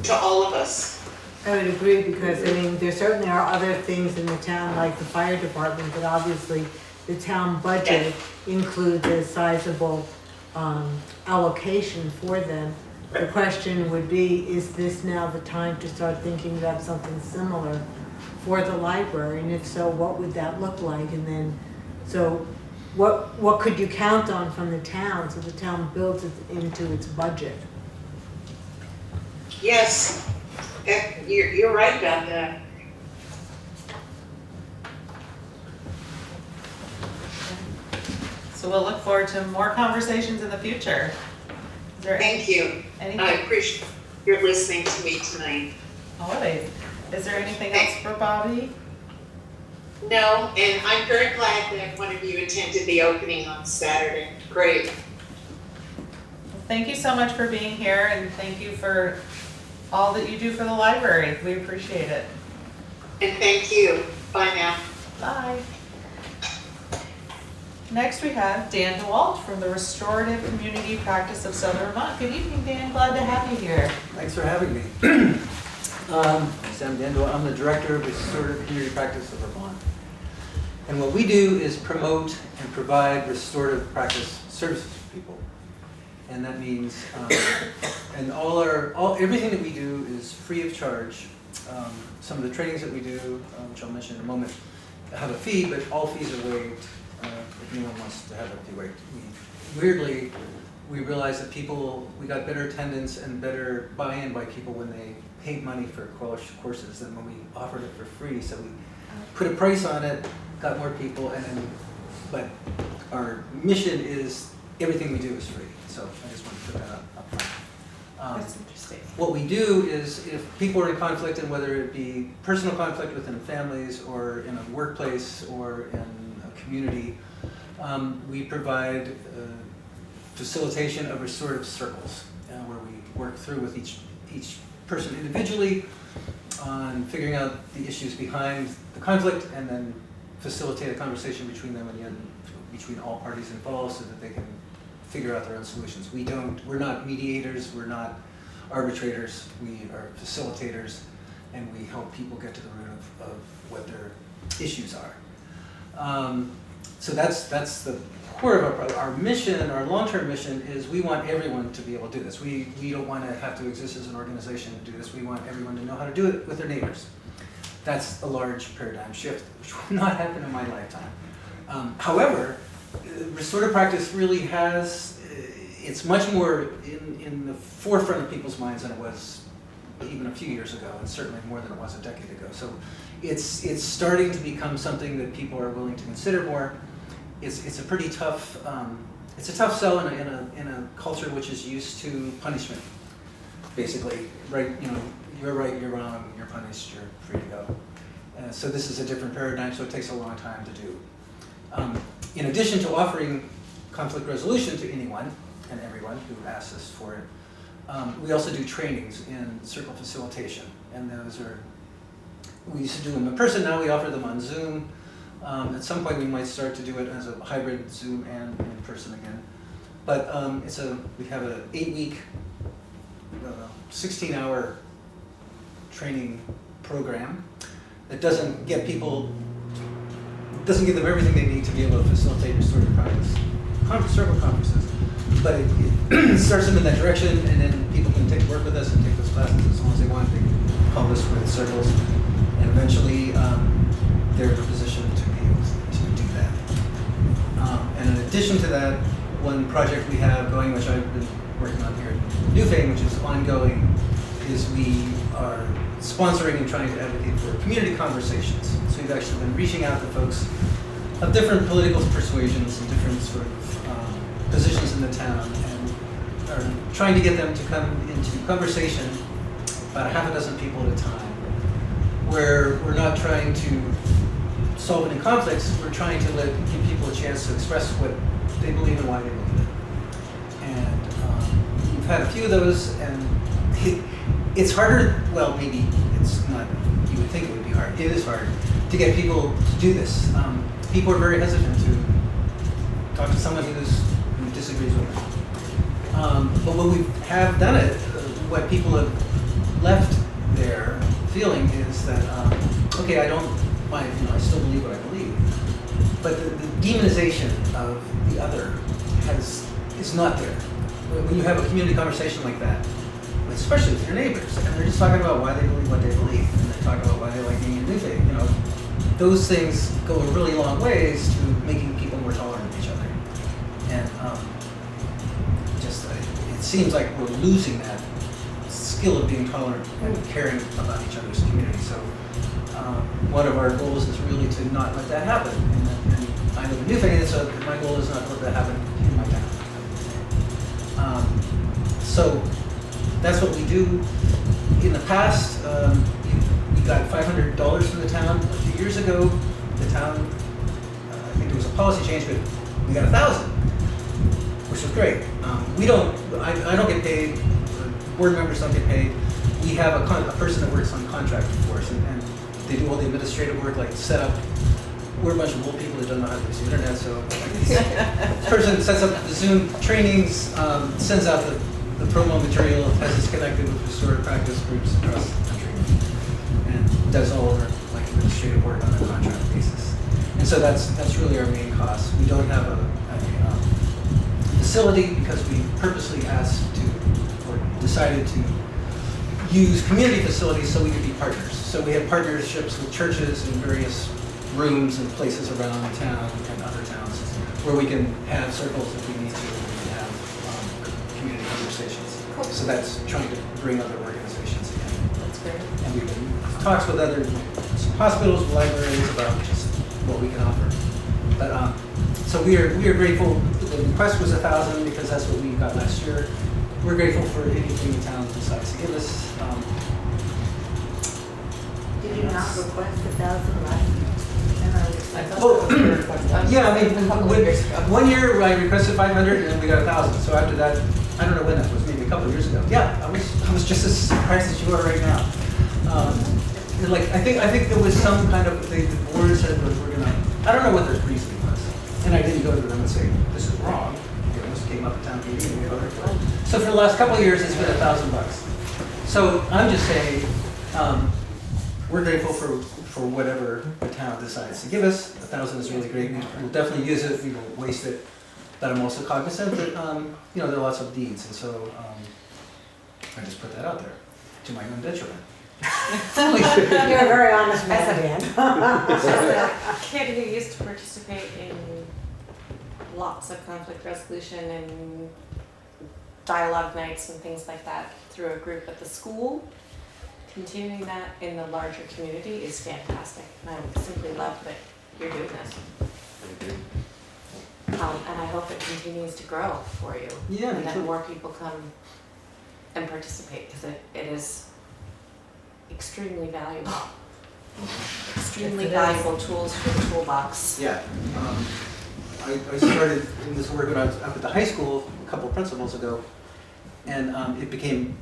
to all of us. I would agree because, I mean, there certainly are other things in the town, like the fire department, but obviously the town budget includes a sizable allocation for them. The question would be, is this now the time to start thinking about something similar for the library? And if so, what would that look like? And then, so what could you count on from the town so the town builds it into its budget? Yes, you're right about that. So we'll look forward to more conversations in the future. Thank you. I appreciate your listening to me tonight. Always. Is there anything else for Bobbe? No, and I'm very glad that one of you attended the opening on Saturday. Great. Well, thank you so much for being here, and thank you for all that you do for the library. We appreciate it. And thank you. Bye now. Bye. Next, we have Dan Dewalt from the Restorative Community Practice of Southern Vermont. Good evening, Dan. Glad to have you here. Thanks for having me. Sam Dendel, I'm the Director of Restorative Community Practice of Vermont. And what we do is promote and provide restorative practice services for people. And that means, and everything that we do is free of charge. Some of the trainings that we do, which I'll mention in a moment, have a fee, but all fees are waived if anyone wants to have that fee waived. Weirdly, we realized that we got better attendance and better buy-in by people when they paid money for courses than when we offered it for free. So we put a price on it, got more people, but our mission is everything we do is free. So I just want to put that up front. That's interesting. What we do is if people are in conflict, and whether it be personal conflict within families or in a workplace or in a community, we provide facilitation of restorative circles where we work through with each person individually on figuring out the issues behind the conflict and then facilitate a conversation between them and between all parties involved so that they can figure out their own solutions. We're not mediators, we're not arbitrators, we are facilitators, and we help people get to the root of what their issues are. So that's the core of our mission. Our long-term mission is we want everyone to be able to do this. We don't want to have to exist as an organization to do this. We want everyone to know how to do it with their neighbors. That's a large paradigm shift, which will not happen in my lifetime. However, restorative practice really it's much more in the forefront of people's minds than it was even a few years ago, and certainly more than it was a decade ago. So it's starting to become something that people are willing to consider more. It's a pretty tough, it's a tough sell in a culture which is used to punishment, basically. Right, you're right, you're wrong, you're punished, you're free to go. So this is a different paradigm, so it takes a long time to do. In addition to offering conflict resolution to anyone and everyone who asks us for it, we also do trainings in circle facilitation, and we used to do them in person, now we offer them on Zoom. At some point we might start to do it as a hybrid Zoom and in person again. But we have an 8-week, 16-hour training program that doesn't give them everything they need to be able to facilitate restorative practice. Circle conferences. But it starts them in that direction, and then people can work with us and take those classes as long as they want. They can help us with circles, and eventually they're in a position to be able to do that. And in addition to that, one project we have going, which I've been working on here at Newfane, which is ongoing, is we are sponsoring and trying to advocate for community conversations. So we've actually been reaching out to folks of different political persuasions and different sort of positions in the town, and are trying to get them to come into conversation, about a half a dozen people at a time, where we're not trying to solve any conflicts, we're trying to give people a chance to express what they believe and why they believe it. And we've had a few of those, and it's harder, well, maybe it's not, you would think it would be hard, it is hard to get people to do this. People are very hesitant to talk to someone who disagrees with them. But when we have done it, what people have left there feeling is that, okay, I still believe what I believe, but the demonization of the other is not there. When you have a community conversation like that, especially with your neighbors, and they're just talking about why they believe what they believe, and they talk about why they like being in Newfane, those things go a really long ways to making people more tolerant of each other. And it seems like we're losing that skill of being tolerant and caring about each other's community. So one of our goals is really to not let that happen. And I live in Newfane, so my goal is not to let that happen in my town. So that's what we do. In the past, we got $500 from the town. A few years ago, the town, I think there was a policy change, but we got $1,000, which was great. I don't get paid. Board members don't get paid. We have a person that works on contract for us, and they do all the administrative work, like set up we're a bunch of old people that don't know how to use the internet, so this person sets up the Zoom trainings, sends out the promo material, has us connected with restorative practice groups across the country, and does all of our like administrative work on a contract basis. And so that's really our main cost. We don't have a facility because we purposely asked to, or decided to use community facilities so we could be partners. So we have partnerships with churches in various rooms and places around town and other towns where we can have circles if we need to, and have community conversations. So that's trying to bring other organizations in. That's great. And we've been in talks with other hospitals, libraries about just what we can offer. But so we are grateful. The request was 1,000 because that's what we got last year. We're grateful for anything the town decides to give us. Did you not request 1,000 last year? Yeah, I mean, 1 year I requested 500 and we got 1,000. So after that, I don't know when that was, maybe a couple of years ago. Yeah, I was just as surprised as you are right now. Like I think there was some kind of the board said that we're gonna. I don't know what their reasoning was, and I didn't go to them and say this is wrong. It just came up at town meeting and we voted for it. So for the last couple of years, it's been $1,000. So I'm just saying we're grateful for whatever the town decides to give us. 1,000 is really great. We'll definitely use it. We won't waste it. But I'm also cognizant that there are lots of needs, and so I just put that out there to my own detriment. You're a very honest man, Dan. As a kid who used to participate in lots of conflict resolution and dialogue nights and things like that through a group at the school, continuing that in the larger community is fantastic. And I simply love that you're doing this. And I hope it continues to grow for you. Yeah, and that more people come and participate, because it is extremely valuable. Extremely valuable tools for the toolbox. Yeah. I started in this work when I was up at the high school a couple of principals ago, and it became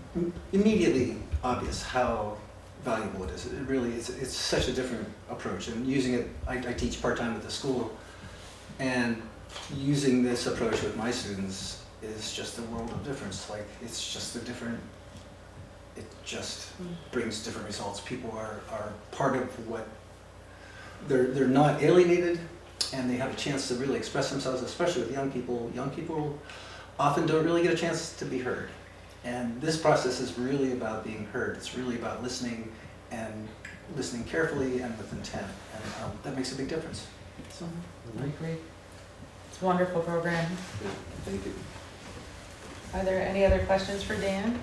immediately obvious how valuable it is. It really is. It's such a different approach, and using it, I teach part-time at the school, and using this approach with my students is just a world of difference. Like, it's just a different, it just brings different results. People are part of what, they're not alienated, and they have a chance to really express themselves, especially with young people. Young people often don't really get a chance to be heard. And this process is really about being heard. It's really about listening, and listening carefully and with intent. And that makes a big difference. So, I agree. It's a wonderful program. Yeah, thank you. Are there any other questions for Dan?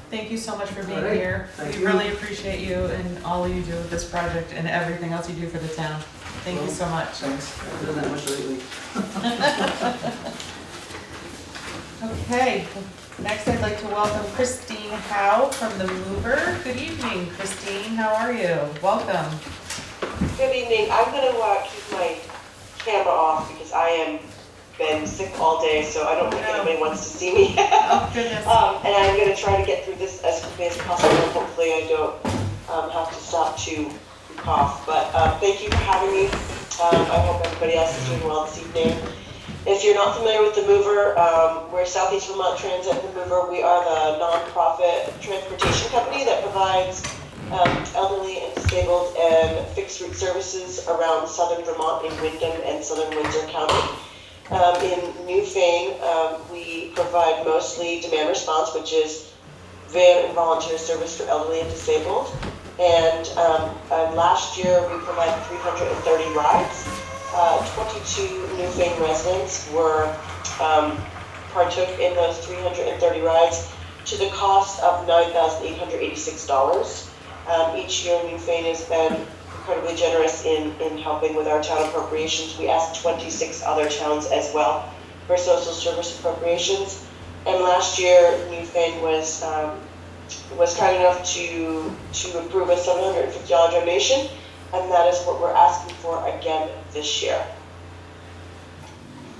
Thank you so much for being here. We really appreciate you and all you do with this project and everything else you do for the town. Thank you so much. Thanks. I haven't done that much lately. Okay, next I'd like to welcome Christine Howe from the Moover. Good evening, Christine. How are you? Welcome. Good evening. I'm going to keep my camera off because I am been sick all day, so I don't think anybody wants to see me. Oh, goodness. And I'm going to try to get through this as quickly as possible. Hopefully I don't have to stop to cough. But thank you for having me. I hope everybody else is doing well this evening. If you're not familiar with the Moover, we're Southeast Vermont Transit and the Moover. We are the nonprofit transportation company that provides elderly and disabled and fixed route services around southern Vermont in Windham and southern Windsor County. In Newfane, we provide mostly demand response, which is van and volunteer service for elderly and disabled. And last year we provided 330 rides. 22 Newfane residents partook in those 330 rides to the cost of $9,886. Each year Newfane has been incredibly generous in helping with our town appropriations. We asked 26 other towns as well for social service appropriations. And last year Newfane was kind enough to approve a $750 donation. And that is what we're asking for again this year.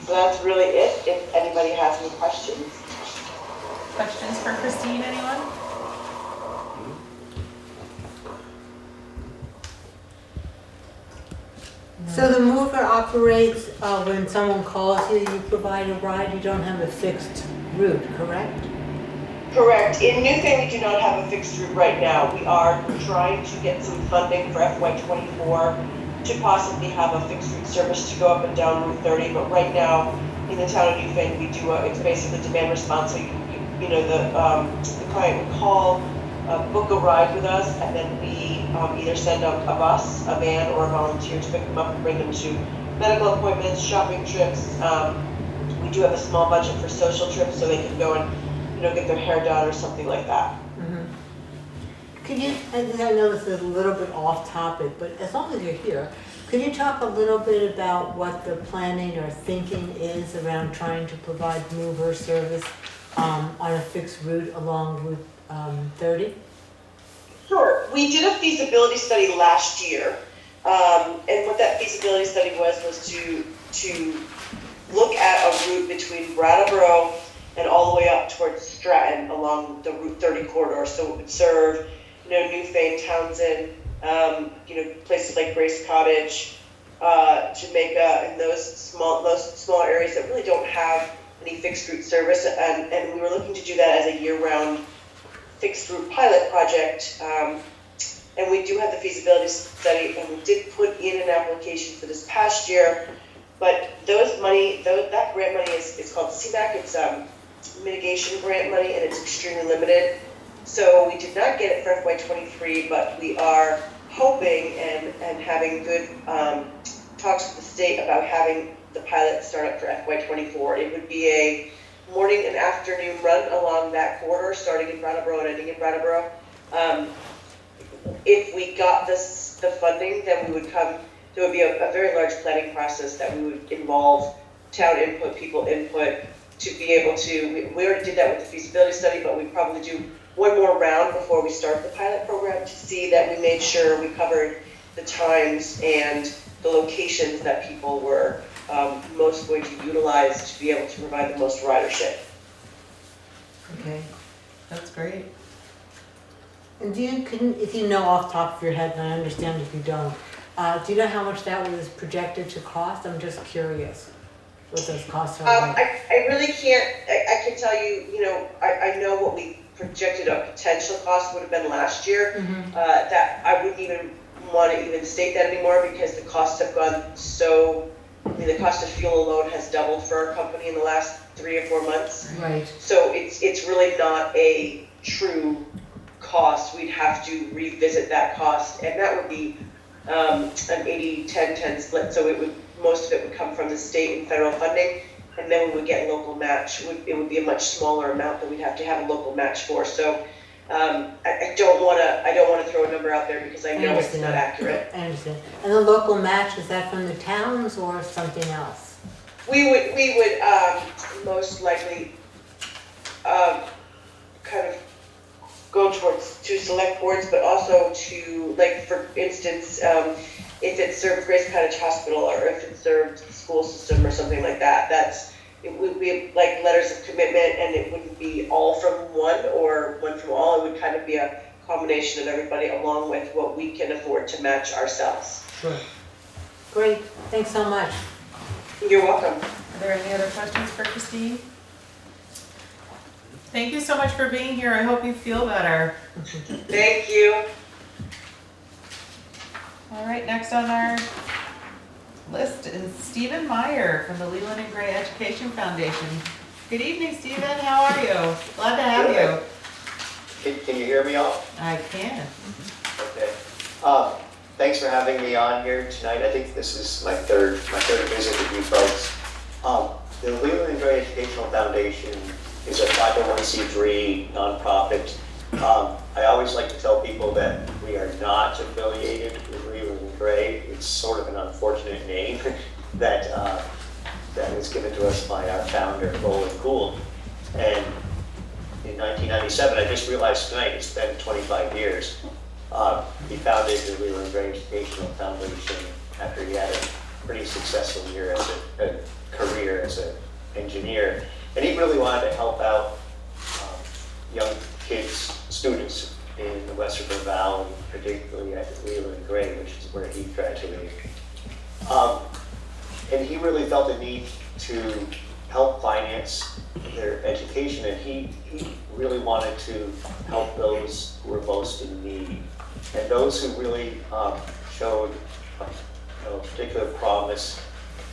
So that's really it. If anybody has any questions. Questions for Christine, anyone? So the mover operates, when someone calls you, you provide a ride, you don't have a fixed route, correct? Correct. In Newfane, we do not have a fixed route right now. We are trying to get some funding for FY24 to possibly have a fixed route service to go up and down Route 30, but right now, in the town of Newfane, we do, it's basically demand response, so the client would call, book a ride with us, and then we either send a bus, a van, or a volunteer to pick them up and bring them to medical appointments, shopping trips. We do have a small budget for social trips, so they can go and, get their hair done or something like that. Could you, I know this is a little bit off topic, but as long as you're here, could you talk a little bit about what the planning or thinking is around trying to provide mover service on a fixed route along Route 30? Sure. We did a feasibility study last year, and what that feasibility study was to look at a route between Brattleboro and all the way up towards Stratton along the Route 30 corridor. So it would serve, Newfane, Townsend, places like Grace Cottage, Jamaica, and those small areas that really don't have any fixed route service. And we were looking to do that as a year-round fixed route pilot project. And we do have the feasibility study, and we did put in an application for this past year. But that grant money is called CMAQ. It's mitigation grant money, and it's extremely limited. So we did not get it for FY23, but we are hoping and having good talks with the state about having the pilot start up for FY24. It would be a morning and afternoon run along that corridor, starting in Brattleboro and ending in Brattleboro. If we got the funding, then there would be a very large planning process that we would involve town input, people input, to be able to, we already did that with the feasibility study, but we probably do one more round before we start the pilot program to see that we made sure we covered the times and the locations that people were most going to utilize to be able to provide the most ridership. Okay, that's great. And if you know off the top of your head, and I understand if you don't, do you know how much that was projected to cost? I'm just curious what those costs are like. I really can't, I can tell you, I know what we projected a potential cost would have been last year. That I wouldn't even want to even state that anymore because the costs have gone the cost of fuel alone has doubled for our company in the last 3 or 4 months. Right. So it's really not a true cost. We'd have to revisit that cost, and that would be an 80-10-10 split. So most of it would come from the state and federal funding, and then we would get local match. It would be a much smaller amount that we'd have to have a local match for. So I don't want to throw a number out there because I know it's not accurate. I understand. And the local match, is that from the towns or something else? We would most likely kind of go towards to select boards, but also to, like, for instance, if it served Grace Cottage Hospital or if it served the school system or something like that, it would be like letters of commitment, and it wouldn't be all from one or one from all. It would kind of be a combination of everybody along with what we can afford to match ourselves. Sure. Great, thanks so much. You're welcome. Are there any other questions for Christine? Thank you so much for being here. I hope you feel better. Thank you. All right, next on our list is Stephen Meyer from the Leland and Gray Education Foundation. Good evening, Stephen. How are you? Glad to have you. Can you hear me all? I can. Okay. Thanks for having me on here tonight. I think this is my third visit with you folks. The Leland and Gray Educational Foundation is a 501c3 nonprofit. I always like to tell people that we are not affiliated with Leland and Gray. It's sort of an unfortunate name that was given to us by our founder, Roland Gould. And in 1997, I just realized tonight, it's been 25 years. He founded the Leland and Gray Educational Foundation after he had a pretty successful career as an engineer. And he really wanted to help out young kids, students in the Western Valley, particularly at Leland and Gray, which is where he graduated. And he really felt the need to help finance their education, and he really wanted to help those who were most in need. And those who really showed particular promise,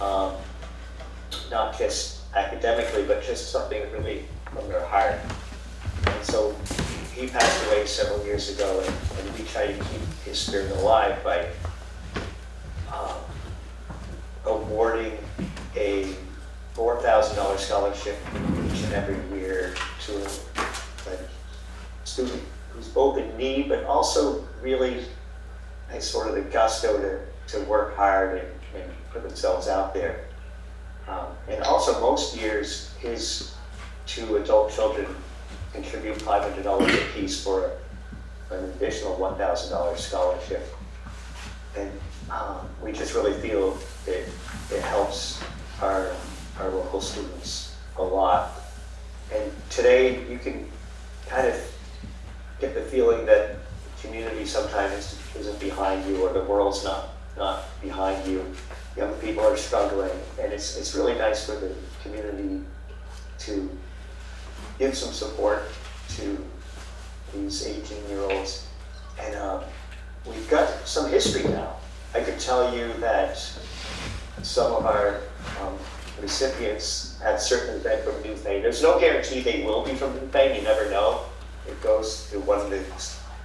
not just academically, but just something really from their heart. And so he passed away several years ago, and we tried to keep his spirit alive by awarding a $4,000 scholarship each and every year to a student who's both in need, but also really has sort of the gusto to work hard and put themselves out there. And also most years, his 2 adult children contribute $500 apiece for an additional $1,000 scholarship. And we just really feel that it helps our local students a lot. And today you can kind of get the feeling that the community sometimes isn't behind you, or the world's not behind you. Young people are struggling, and it's really nice for the community to give some support to these 18-year-olds. And we've got some history now. I could tell you that some of our recipients have certainly been from Newfane. There's no guarantee they will be from Newfane, you never know. It goes to one of the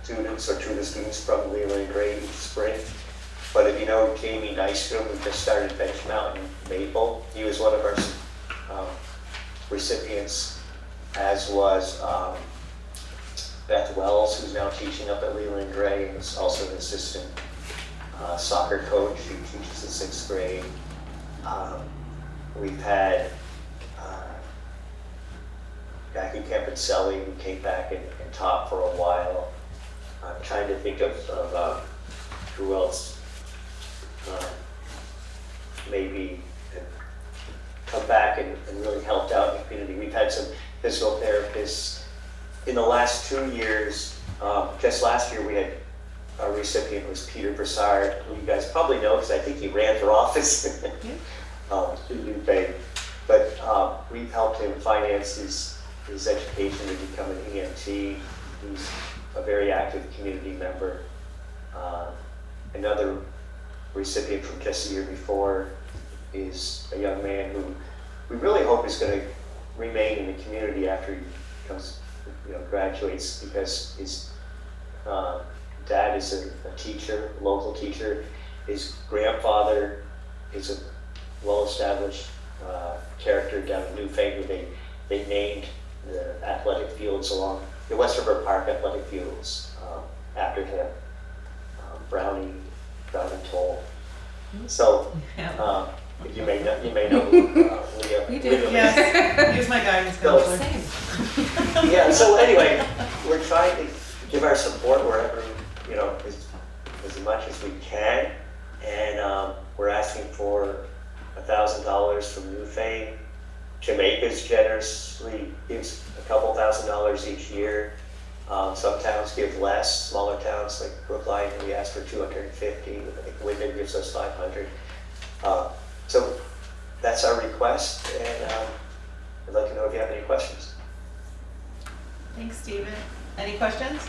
students or 2 of the students from Leland each spring. But if you know Jamie Nystrom, who just started Bench Mountain Maple, he was one of our recipients, as was Beth Wells, who's now teaching up at Leland Gray, and is also an assistant soccer coach who teaches in 6th grade. We've had Jackie Campancelli, who came back and taught for a while. I'm trying to think of who else maybe come back and really helped out in the community. We've had some physical therapists. In the last 2 years, just last year we had, our recipient was Peter Broussard, who you guys probably know because I think he ran for office in Newfane. But we've helped him finance his education to become an EMT. He's a very active community member. Another recipient from just the year before is a young man who we really hope is going to remain in the community after he comes, graduates, because his dad is a teacher, a local teacher. His grandfather is a well-established character down in Newfane, who they named the athletic fields along the West River Park athletic fields after him, Brownie Toll. So you may know Leah. We did, yes. He was my guidance counselor. Yeah, so anyway, we're trying to give our support wherever, as much as we can. And we're asking for $1,000 from Newfane. Jamaica's generously gives a couple $1,000s each year. Some towns give less, smaller towns like Brookline, we ask for 250. I think Wyndham gives us 500. So that's our request, and I'd like to know if you have any questions. Thanks, Stephen. Any questions?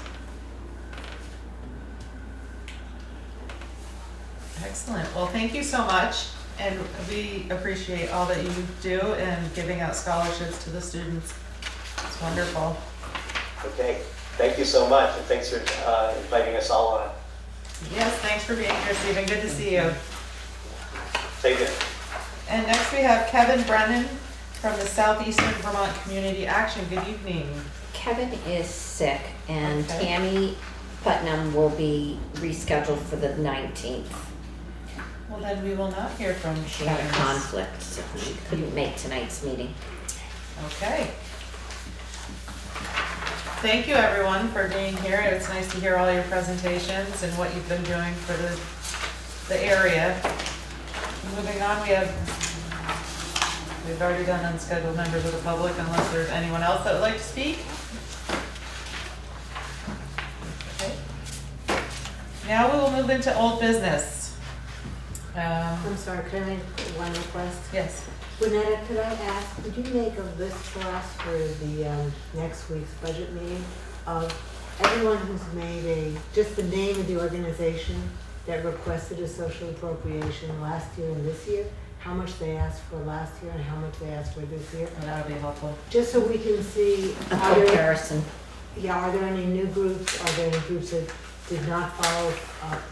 Excellent. Well, thank you so much, and we appreciate all that you do and giving out scholarships to the students. It's wonderful. Okay, thank you so much, and thanks for inviting us all on. Yes, thanks for being here, Stephen. Good to see you. Take it. And next we have Kevin Brennan from the Southeastern Vermont Community Action. Good evening. Kevin is sick, and Okay. Tammy Putnam will be rescheduled for the 19th. Well, then we will not hear from She had a Kevin. conflict, so she couldn't make tonight's meeting. Okay. Thank you, everyone, for being here. It's nice to hear all your presentations and what you've been doing for the area. Moving on, we've already done unscheduled members of the public, unless there's anyone else that would like to speak. Okay. Now we will move into old business. I'm sorry, could I make one request? Yes. Renetta, could I ask, could you make a list for us for the next week's budget meeting of everyone who's made just the name of the organization that requested a social appropriation last year and this year, how much they asked for last year and how much they asked for this year? Well, that would be helpful. Just so we can see. A comparison. Are there any new groups? Are there any groups that did not follow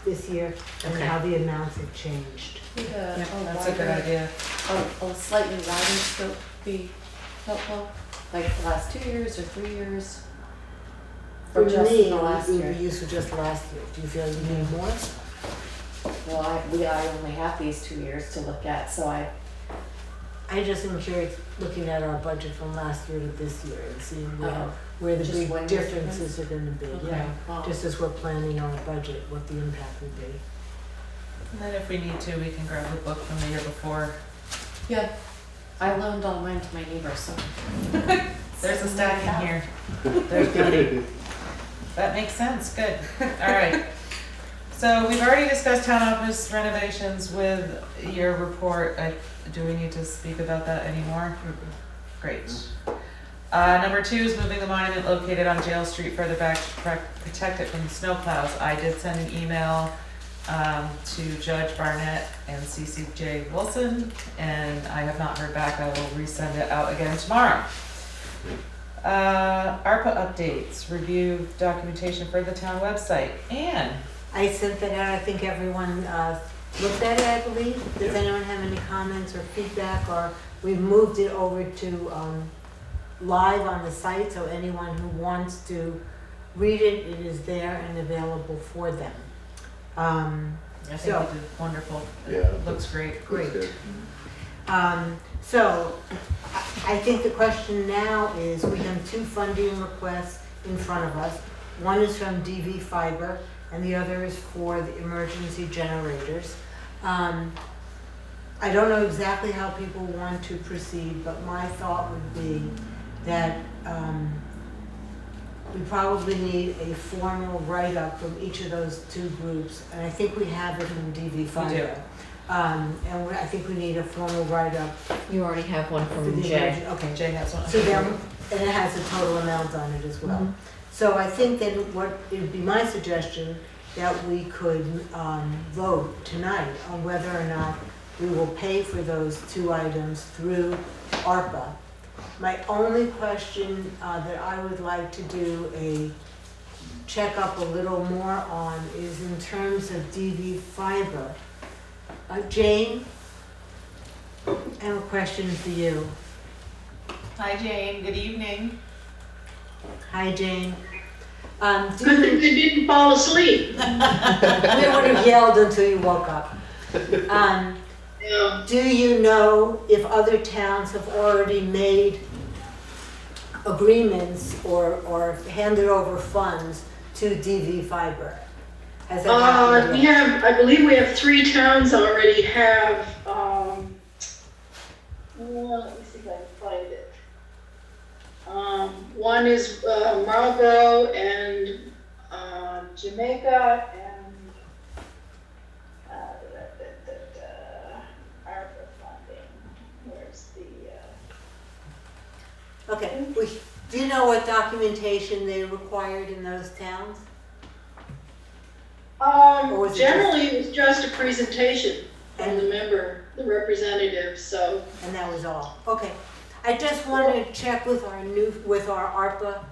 this year? And Okay. how the amounts have changed? That's a good idea. A slightly wider scope be helpful, like the last 2 years or 3 years? For Or just me, the last it would year? be useful just last year. Do you feel you need more? Well, I only have these 2 years to look at, so I just am curious, looking at our budget from last year to this year and seeing Oh, where the just big one year's differences are gonna be. Okay, Yeah, well. just as we're planning our budget, what the impact would be. And then if we need to, we can grab the book from the year before. Yeah, I loaned all mine to my neighbor, so. There's a stack in here. There's plenty. That makes sense, good. All right. So we've already discussed town office renovations with your report. Do we need to speak about that anymore? Great. Number 2 is moving the monument located on Jail Street further back to protect it from the snowplows. I did send an email to Judge Barnett and CCJ Wilson, and I have not heard back. I will resend it out again tomorrow. ARPA updates, review documentation for the town website. Anne? I sent that out, I think everyone looked at it, I believe. Does anyone have any comments or feedback? Or we've moved it over to live on the site, so anyone who wants to read it, it is there and available for them. I think you did wonderful. Yeah. It looks great. Great. So I think the question now is, we have 2 funding requests in front of us. One is from DV Fiber and the other is for the emergency generators. I don't know exactly how people want to proceed, but my thought would be that we probably need a formal write-up from each of those 2 groups, and I think we have it from DV Fiber. I think we need a formal write-up. You already have one for from the Jay. Okay. Jay has one. So then, and it has a total amount on it as well. Mhm. So I think that it would be my suggestion that we could vote tonight on whether or not we will pay for those 2 items through ARPA. My only question that I would like to do a check up a little more on is in terms of DV Fiber. Jane, I have a question for you. Hi Jane, good evening. Hi, Jane. Good thing they didn't fall asleep. We would have yelled until you woke up. Yeah. Do you know if other towns have already made agreements or handed over funds to DV Fiber? Has that happened yet? I believe we have 3 towns already have, let me see if I can find it. One is Marlboro and Jamaica and ARPA funding. Where's the? Okay. Do you know what documentation they required in those towns? Or was it Generally, it was just a presentation from the member, the representative, so. And that was all. Okay. I just want to check with our ARPA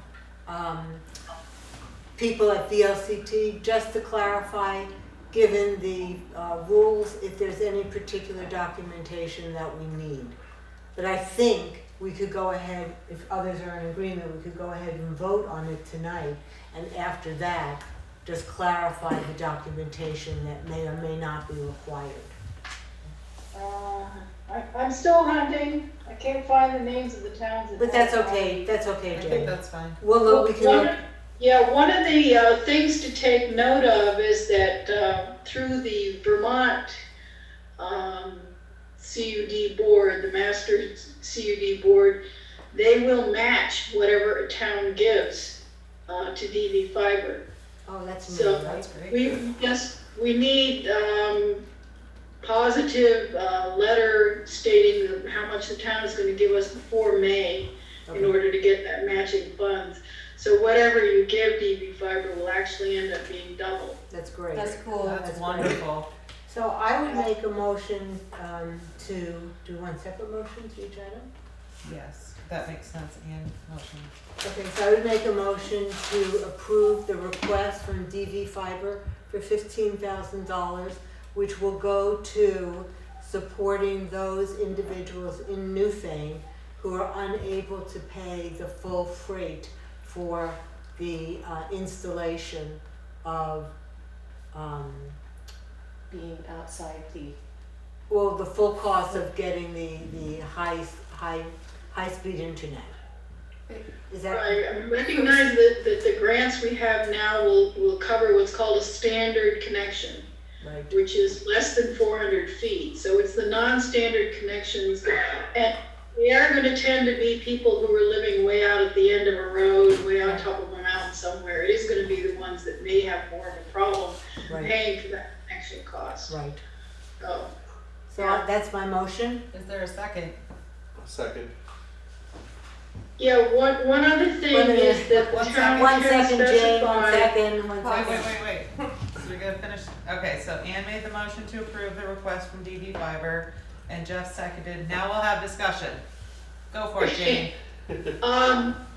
people at VLCT, just to clarify, given the rules, if there's any particular documentation that we need. But I think we could go ahead, if others are in agreement, we could go ahead and vote on it tonight. And after that, just clarify the documentation that may or may not be required. I'm still hunting. I can't find the names of the towns. But that's okay. That's okay, I Jane. think that's fine. Well, we can. One of the things to take note of is that through the Vermont CUD board, the master CUD board, they will match whatever a town gives to DV Fiber. Oh, that's So That's great. we need positive letter stating how much the town is gonna give us before May in order to get that matching funds. So whatever you give DB Fiber will actually end up being double. That's great. That's cool. That's wonderful. So I would make a motion to do one separate motion to each item. Yes, that makes sense, and motion. Okay, so I would make a motion to approve the request from DV Fiber for $15,000, which will go to supporting those individuals in Newfane who are unable to pay the full freight for the installation of Being outside the. well, the full cost of getting the high-speed internet. Is that Right, I recognize that the grants we have now will cover what's called a standard connection, right? which is less than 400 feet. So it's the non-standard connections, and they are going to tend to be people who are living way out at the end of a road, way on top of a mountain somewhere. It is going to be the ones that may have more of a problem Right. paying for that connection cost. Right. So, So that's my motion. Is there a second? Second. yeah, one other thing Wait a minute. is that the One town One can second, Jane, one specify. second, one Wait, second. wait. So we're gonna finish, okay, so Ann made the motion to approve the request from DB Fiber, and Jeff seconded. Now we'll have discussion. Go for it, Jane.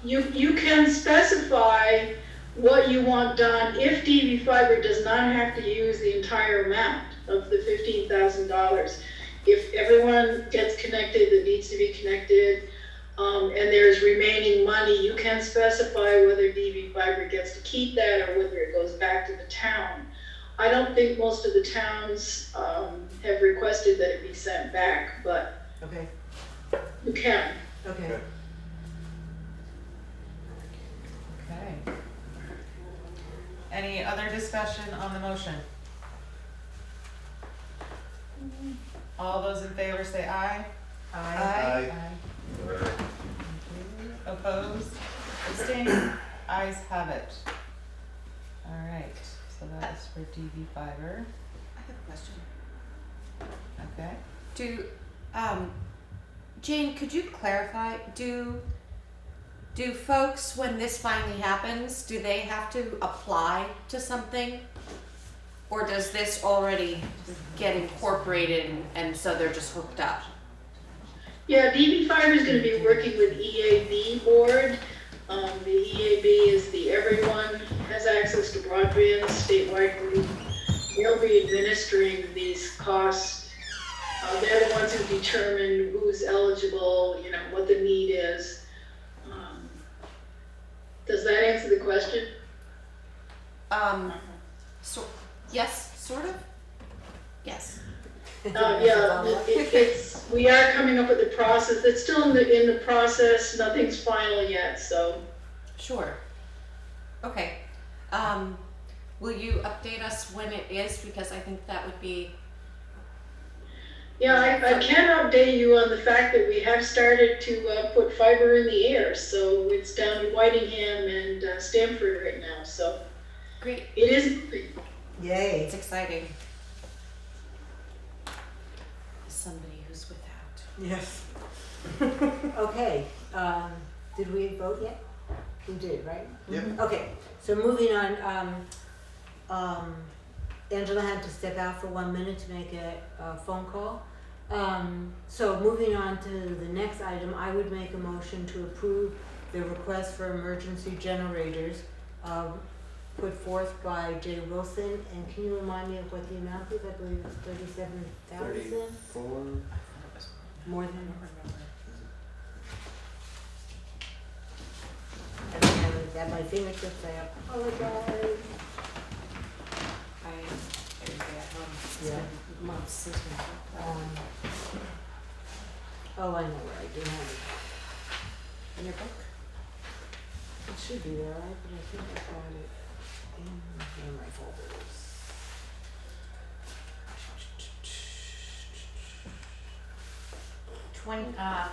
You can specify what you want done if DB Fiber does not have to use the entire amount of the $15,000. If everyone gets connected that needs to be connected, and there's remaining money, you can specify whether DB Fiber gets to keep that or whether it goes back to the town. I don't think most of the towns have requested that it be sent back, but Okay, you can. okay. Okay. Any other discussion on the motion? All those in favor say aye. Aye. Opposed? Abstained? Ayes have it. All right, so that is for DB Fiber. I have a question. Okay. Jane, could you clarify, do folks, when this finally happens, do they have to apply to something? Or does this already get incorporated and so they're just hooked up? Yeah, DB Fiber is going to be working with EAB board. The EAB is the everyone has access to broadband statewide group. They'll be administering these costs. They're the ones who determine who's eligible, what the need is. Does that answer the question? So, yes, sort of? Yes. We are coming up with a process. It's still in the process. Nothing's final yet, so. Sure. Okay. Will you update us when it is? Because I think that would be. Yeah, I can update you on the fact that we have started to put fiber in the air. So it's down to Whitingham and Stamford right now, so. Great. It is. Yay. It's exciting. Somebody who's without. Yes. Okay, did we vote yet? We did, right? Yep. Okay, so moving on, Angela had to step out for 1 minute to make a phone call. So moving on to the next item, I would make a motion to approve the request for emergency generators put forth by Jay Wilson. And can you remind me of what the amount is? I believe it's 37,000? 34? More than? I don't have it at my fingertips, I apologize. Yeah. Months since we talked about it. Oh, I know where I do have it. In your book? It should be there, right? But I think I got it in my folders.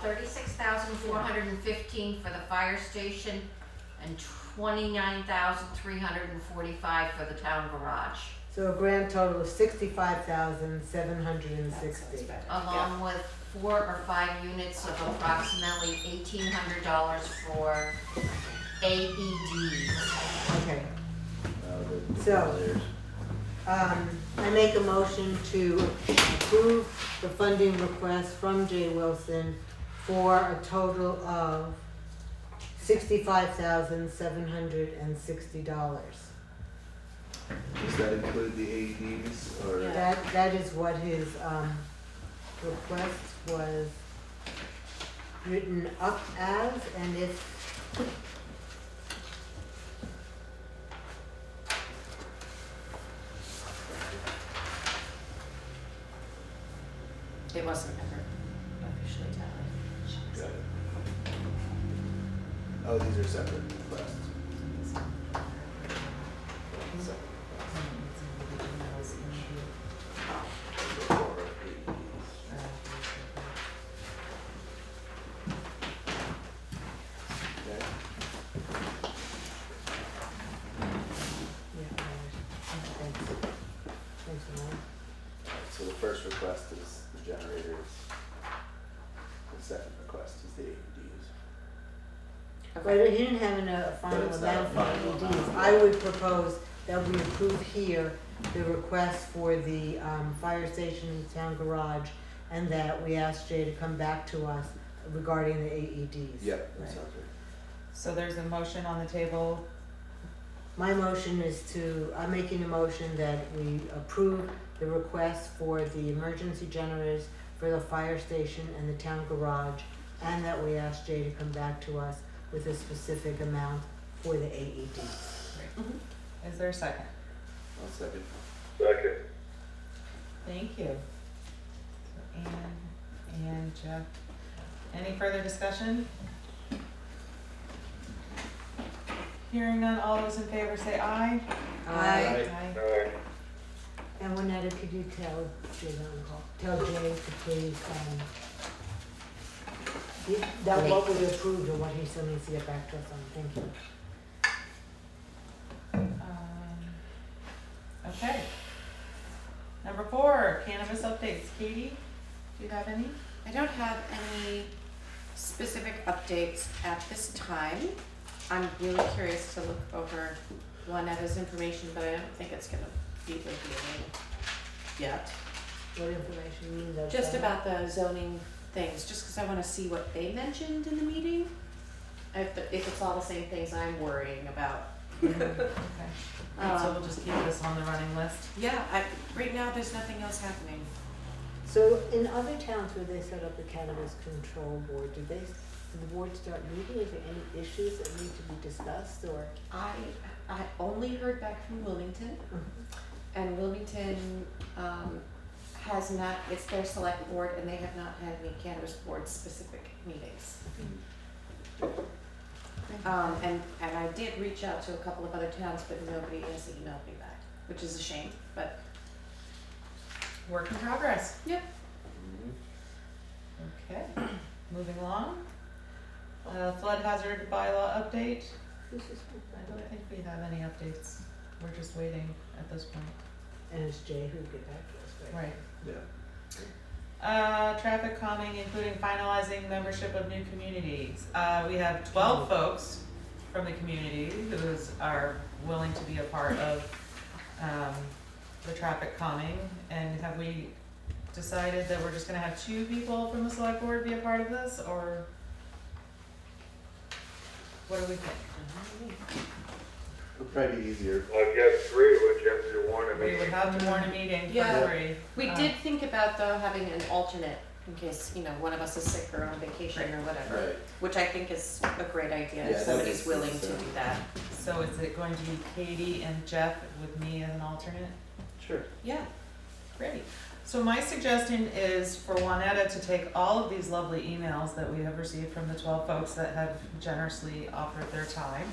$36,415 for the fire station and $29,345 for the town garage. So a grand total of $65,760. Along with 4 or 5 units of approximately $1,800 for AEDs. Okay, The So- ventilators. I make a motion to approve the funding request from J. Wilson for a total of $65,760. Does that include the AEDs or? That is what his request was written up as, and if It wasn't ever officially tallied. Got it. Oh, these are separate requests. So the first request is the generators. The second request is the AEDs. But he didn't have a final But it's not amount a for final AEDs. amount. I would propose that we approve here the request for the fire station in the town garage, and that we ask Jay to come back to us regarding the AEDs. Yep, that Right. sounds good. So there's a motion on the table. My motion is I'm making a motion that we approve the request for the emergency generators for the fire station and the town garage, and that we ask Jay to come back to us with a specific amount for the AEDs. Is there a second? I'll second. Second. Thank you. Anne and Jeff. Any further discussion? Hearing none, all those in favor say aye. Aye. Alright, And Winetta, could you tell Jay on the call, tell Jay to please, that what we approved and what he still needs to get back to us on, thank you. Okay. Number 4, cannabis updates. Katie, do you have any? I don't have any specific updates at this time. I'm really curious to look over Juanetta's information, but I don't think it's gonna be revealing yet. What information you need? Just about the zoning things, just because I want to see what they mentioned in the meeting. If it's all the same things I'm worrying about. Okay. So we'll just keep this on the running list. Yeah, right now there's nothing else happening. So in other towns where they set up the cannabis control board, did the board start meeting? Is there any issues that need to be discussed, or? I only heard back from Wilmington, and Wilmington has not, it's their select board, and they have not had any cannabis board specific meetings. And I did reach out to a couple of other towns, but nobody has emailed me back, which is a shame, but. Work in progress. Yep. Okay, moving along. Flood hazard bylaw update. I don't think we have any updates. We're just waiting at this point. And it's Jay who'll get back to us, right? Right. Yeah. Traffic calming, including finalizing membership of new communities. We have 12 folks from the community who are willing to be a part of the traffic calming. And have we decided that we're just gonna have 2 people from the select board be a part of this, or what do we think? It'll probably be easier. well, if you have 3, would you have to warn a We would meeting? have to warn a meeting for Yeah. 3. We did think about though having an alternate in case, one of us is sick or on vacation or whatever, Right. which I think is a great idea Yeah, if that somebody's makes willing to sense. do that. So is it going to be Katie and Jeff with me as an alternate? Sure. Yeah. Great. So my suggestion is for Juanetta to take all of these lovely emails that we have received from the 12 folks that have generously offered their time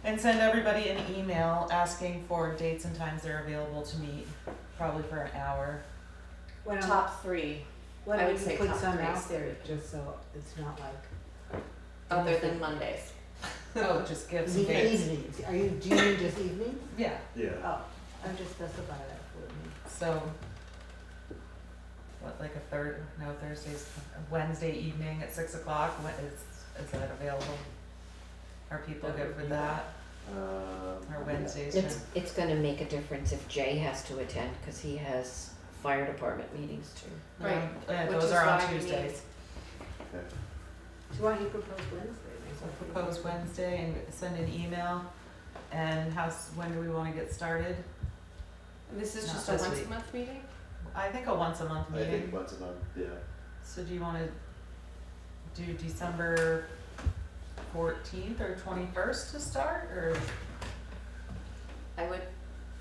and send everybody an email asking for dates and times they're available to meet, probably for an hour. Well, Top 3, Why I don't would you say put top some 3 out is there, there. just so it's not like. other than Mondays. Oh, just give some The dates. evenings, do you mean just evenings? Yeah. Yeah. Oh, I would just specify that for me. So, what, like Thursday's, Wednesday evening at 6 o'clock, is that available? Are people good for that? Or Wednesdays? It's gonna make a difference if Jay has to attend, cause he has fire department meetings too. Right. And Which those is are on why we need- Tuesdays. So why don't you propose Wednesday? So propose Wednesday and send an email, and when do we wanna get started? This is Not just a this once week. a month meeting? I think a once a month I meeting. think once a month, yeah. So do you wanna do December 14th or 21st to start, or?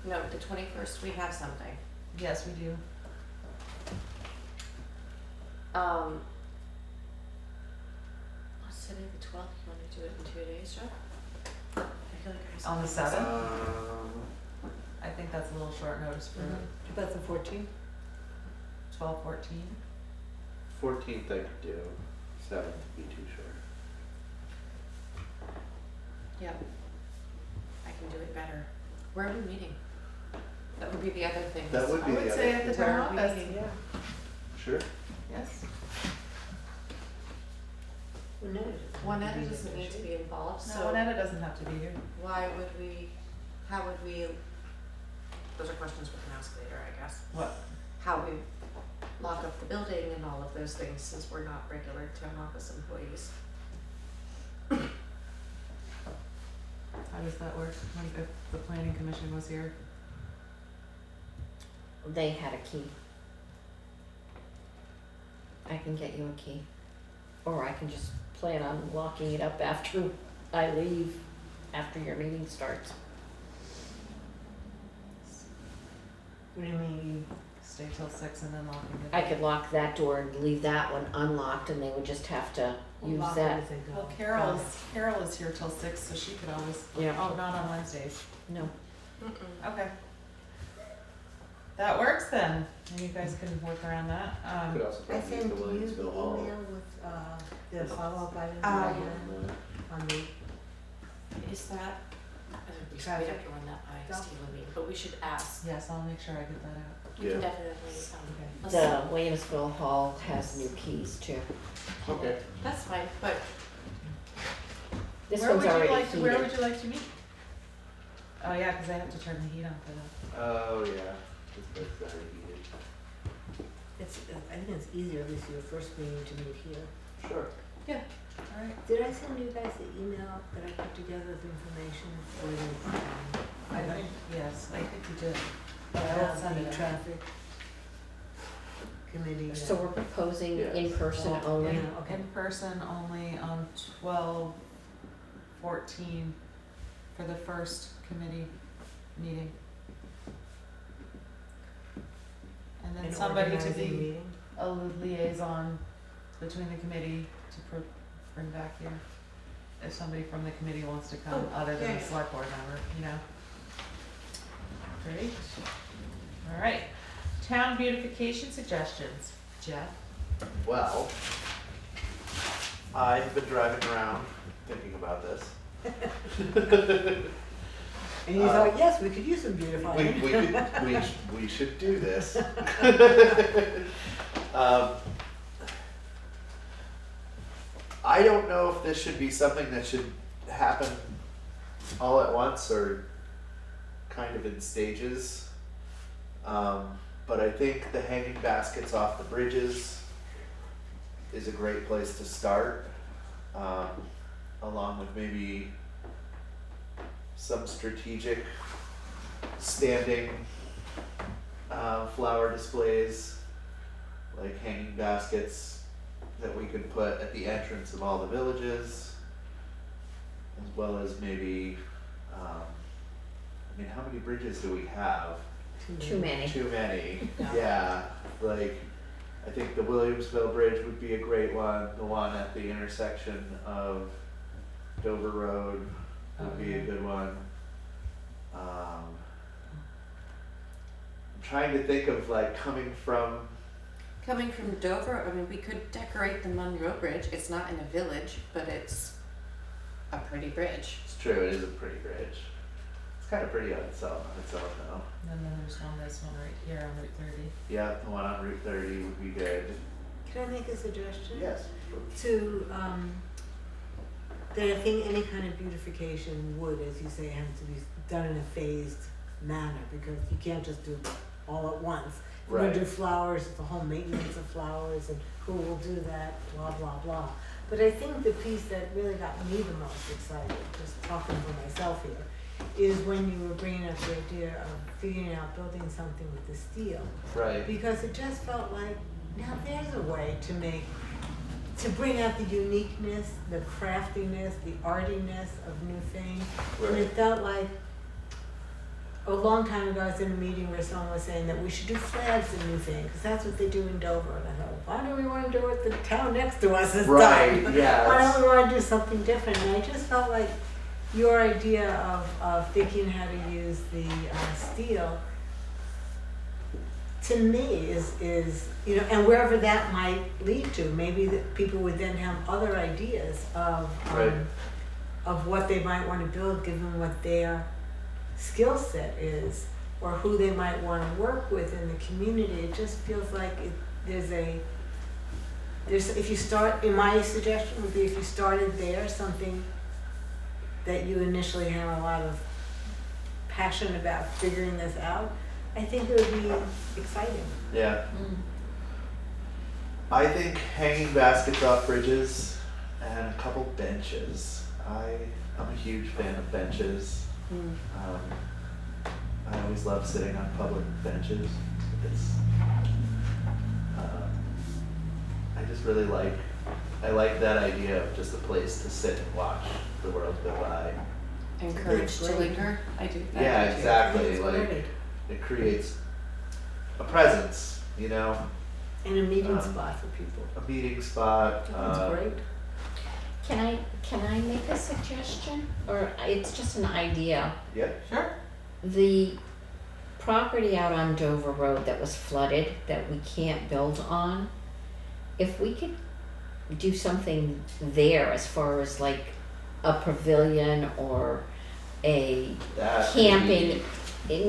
No, the 21st, we have something. Yes, we do. What's today, the 12th? You want to do it in 2 days, Jeff? I feel like I have On the something. 7th? I think that's a little short notice for About the 14th? 12, 14. 14th I could do, 7th would be too short. Yeah. I can do it better. Where are we meeting? That would be the other thing. That would be I would the say other at the thing. town Where are we office, meeting? yeah. Sure. Yes. Juanetta doesn't need to be involved, No, so Juanetta doesn't have to be here. why would we, how would we, those are questions we can ask later, I guess. What? How we lock up the building and all of those things, since we're not regular town office employees. How does that work, like if the planning commission was here? They had a key. I can get you a key. Or I can just plan on locking it up after I leave, after your meeting starts. What do you mean? Stay till 6 and then locking it? I could lock that door and leave that one unlocked, and they would just have to use Lock it that. as they go. Well, Carol is here till 6, so she could always, Yeah. oh, not on Wednesdays. No. Okay. That works then, and you guys can work around that. Could also I probably use sent the you the Williamsville Hall. email with the follow-up items on the, Is that, we should have to run that by Steve Levine, but we should ask. Yes, I'll make sure I get that out. We can Yeah. definitely, let's The see. Williamsville Hall has new keys too. Okay. That's fine, but This Where one's would you already like to- Where heated. would you like to meet? Oh, yeah, because I have to turn the heat on for that. Oh, yeah. This place is already heated. I think it's easier, at least your first meeting to meet here. Sure. All right. Did I send you guys the email that I put together with information for the, I think, yes, I think you did. But I will send it out. traffic committee? So we're proposing Yes. in person only. Yeah, okay. In person only on 12/14 for the first committee meeting. And then An somebody to organizing be meeting? a liaison between the committee to bring back here. If somebody from the committee wants to come, other than the select board member, you know. Great. All right. Town beautification suggestions. Jeff? Well, I've been driving around thinking about this. And you thought, yes, we could use some beautifying. We should do this. I don't know if this should be something that should happen all at once or kind of in stages. But I think the hanging baskets off the bridges is a great place to start, along with maybe some strategic standing flower displays, like hanging baskets that we could put at the entrance of all the villages, as well as maybe, I mean, how many bridges do we have? Too many. Too many, yeah, like, I think the Williamsville Bridge would be a great one, the one at the intersection of Dover Road would be a good one. I'm trying to think of like coming from Dover, I mean, we could decorate the Monroe Bridge. It's not in a village, but it's a pretty bridge. It's true, it is a pretty bridge. It's kind of pretty on its own though. And then there's this one right here on Route 30. Yeah, the one on Route 30 would be good. Can I make a suggestion? Yes. To, that I think any kind of beautification would, as you say, have to be done in a phased manner, because you can't just do it all at once. If you're Right. gonna do flowers, it's the whole maintenance of flowers, and who will do that, blah, blah, blah. But I think the piece that really got me the most excited, just talking for myself here, is when you were bringing up the idea of figuring out building something with the steel. Right. Because it just felt like, now there's a way to bring out the uniqueness, the craftiness, the artiness of Newfane. Right. And it felt like, a long time ago I was in a meeting where someone was saying that we should do flags in Newfane, because that's what they do in Dover. And I thought, why do we want to do what the town next to us has Right, done? yeah, Why it's- don't we want to do something different? And I just felt like your idea of thinking how to use the steel, to me, is, you know, and wherever that might lead to, maybe that people would then have other ideas Right. of what they might want to build, given what their skill set is, or who they might want to work with in the community. It just feels like there's if you start, in my suggestion would be, if you started there, something that you initially have a lot of passion about figuring this out, I think it would be exciting. Yeah. I think hanging baskets off bridges and a couple benches. I'm a huge fan of benches. I always love sitting on public benches. It's, I just really like that idea of just a place to sit and watch the world go by. Encouraged to linger. I do that. Yeah, too. exactly. That's Like great. it creates a presence, you know, And a meeting spot for people. a meeting spot. That's great. Can I make a suggestion? Or it's just an idea. Yeah. Sure. The property out on Dover Road that was flooded, that we can't build on, if we could do something there as far as like a pavilion or a That would camping,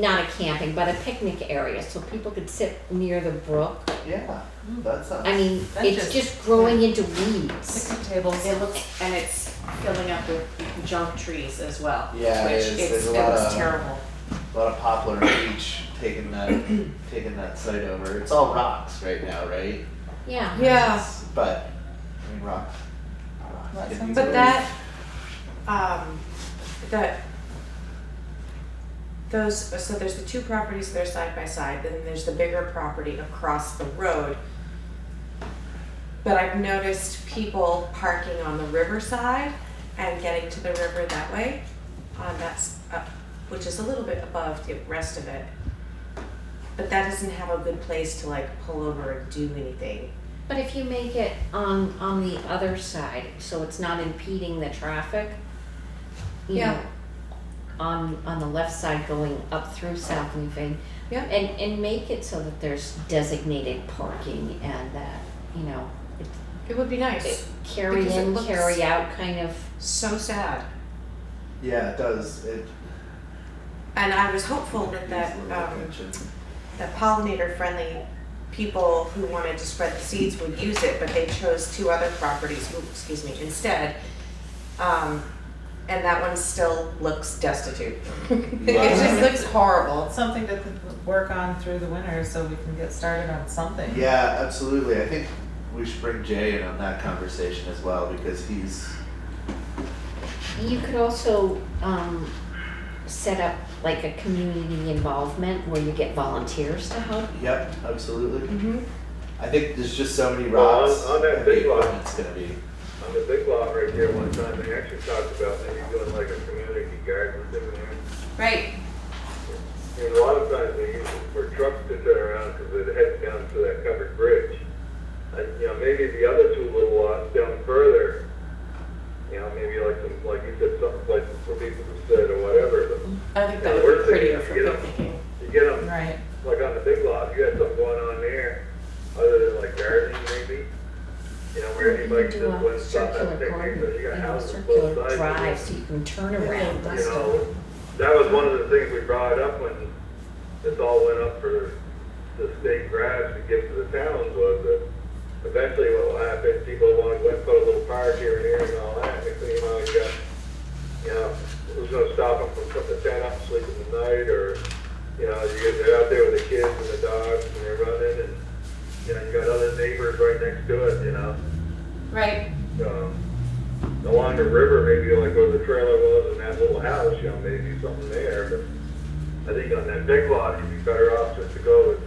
not a camping, but a picnic area, so people could sit near the brook. Yeah, that sounds. I mean, Benches. it's just growing into weeds. Picnic tables. It looks, and it's filling up with junk trees as well. Yeah, it which is. it's, There's a it lot was of- terrible. A lot of poplar and beech taking that site over. It's all rocks right now, right? Yeah. Yeah. But I mean, rocks. That can be sounds But really- so there's the two properties that are side by side, then there's the bigger property across the road. But I've noticed people parking on the riverside and getting to the river that way, which is a little bit above the rest of it. But that doesn't have a good place to like pull over and do anything. But if you make it on the other side, so it's not impeding the traffic, you Yeah. know, on the left side going up through South Newfane. Yeah. And make it so that there's designated parking and that, you know, It would be nice. carry Because it in, looks carry out kind of. So sad. Yeah, it does. It And I was hopeful that needs a little attention. that pollinator-friendly people who wanted to spread the seeds would use it, but they chose two other properties, instead. And that one still looks destitute. It just looks horrible. It's something to work on through the winter so we can get started on something. Yeah, absolutely. I think we should bring Jay in on that conversation as well because he's. You could also set up like a community involvement where you get volunteers to help. Yep, absolutely. Mm-hmm. I think there's just so many Well, rocks. on that and big the lot. equipment's gonna be. On the big lot right there, one time, they actually talked about maybe doing like a community garden thing there. Right. I mean, a lot of times they use it for trucks to turn around because it heads down to that covered bridge. And, you know, maybe the other two little lots down further, you know, maybe like some, like you said, some places for people to sit or whatever. But, I think that you know, would we're be prettier thinking, for picnicking. You get them, Right. like on the big lot, you got something going on there, other than like gardening maybe. You know, where anybody can Do just go a and stop circular that picnic, garden, but you you got know, houses on circular both sides. drive so you can turn around and You stuff. know, that was one of the things we brought up when this all went up for the state grants to give to the towns, was that eventually what will happen, people want to go and put a little park here and here and all that, next thing you know, you got, you know, who's gonna stop them from putting the tent up and sleeping the night, or, you know, they're out there with the kids and the dogs and they're running, and, you know, you got other neighbors right next to it, you know. Right. Along the river, maybe like where the trailer was and that little house, you know, maybe something there, but I think on that big lot, you'd be better off just to go with,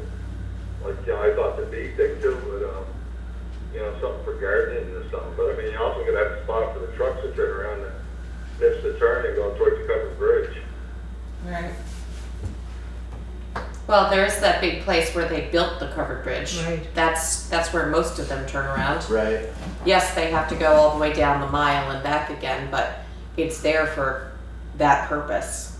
like, you know, I thought the bee thing too, but, you know, something for gardening or something, but I mean, you also could have a spot for the trucks to turn around and miss the turn and go towards the covered bridge. Right. Well, there's that big place where they built the covered bridge. Right. That's where most of them turn around. Right. Yes, they have to go all the way down the mile and back again, but it's there for that purpose.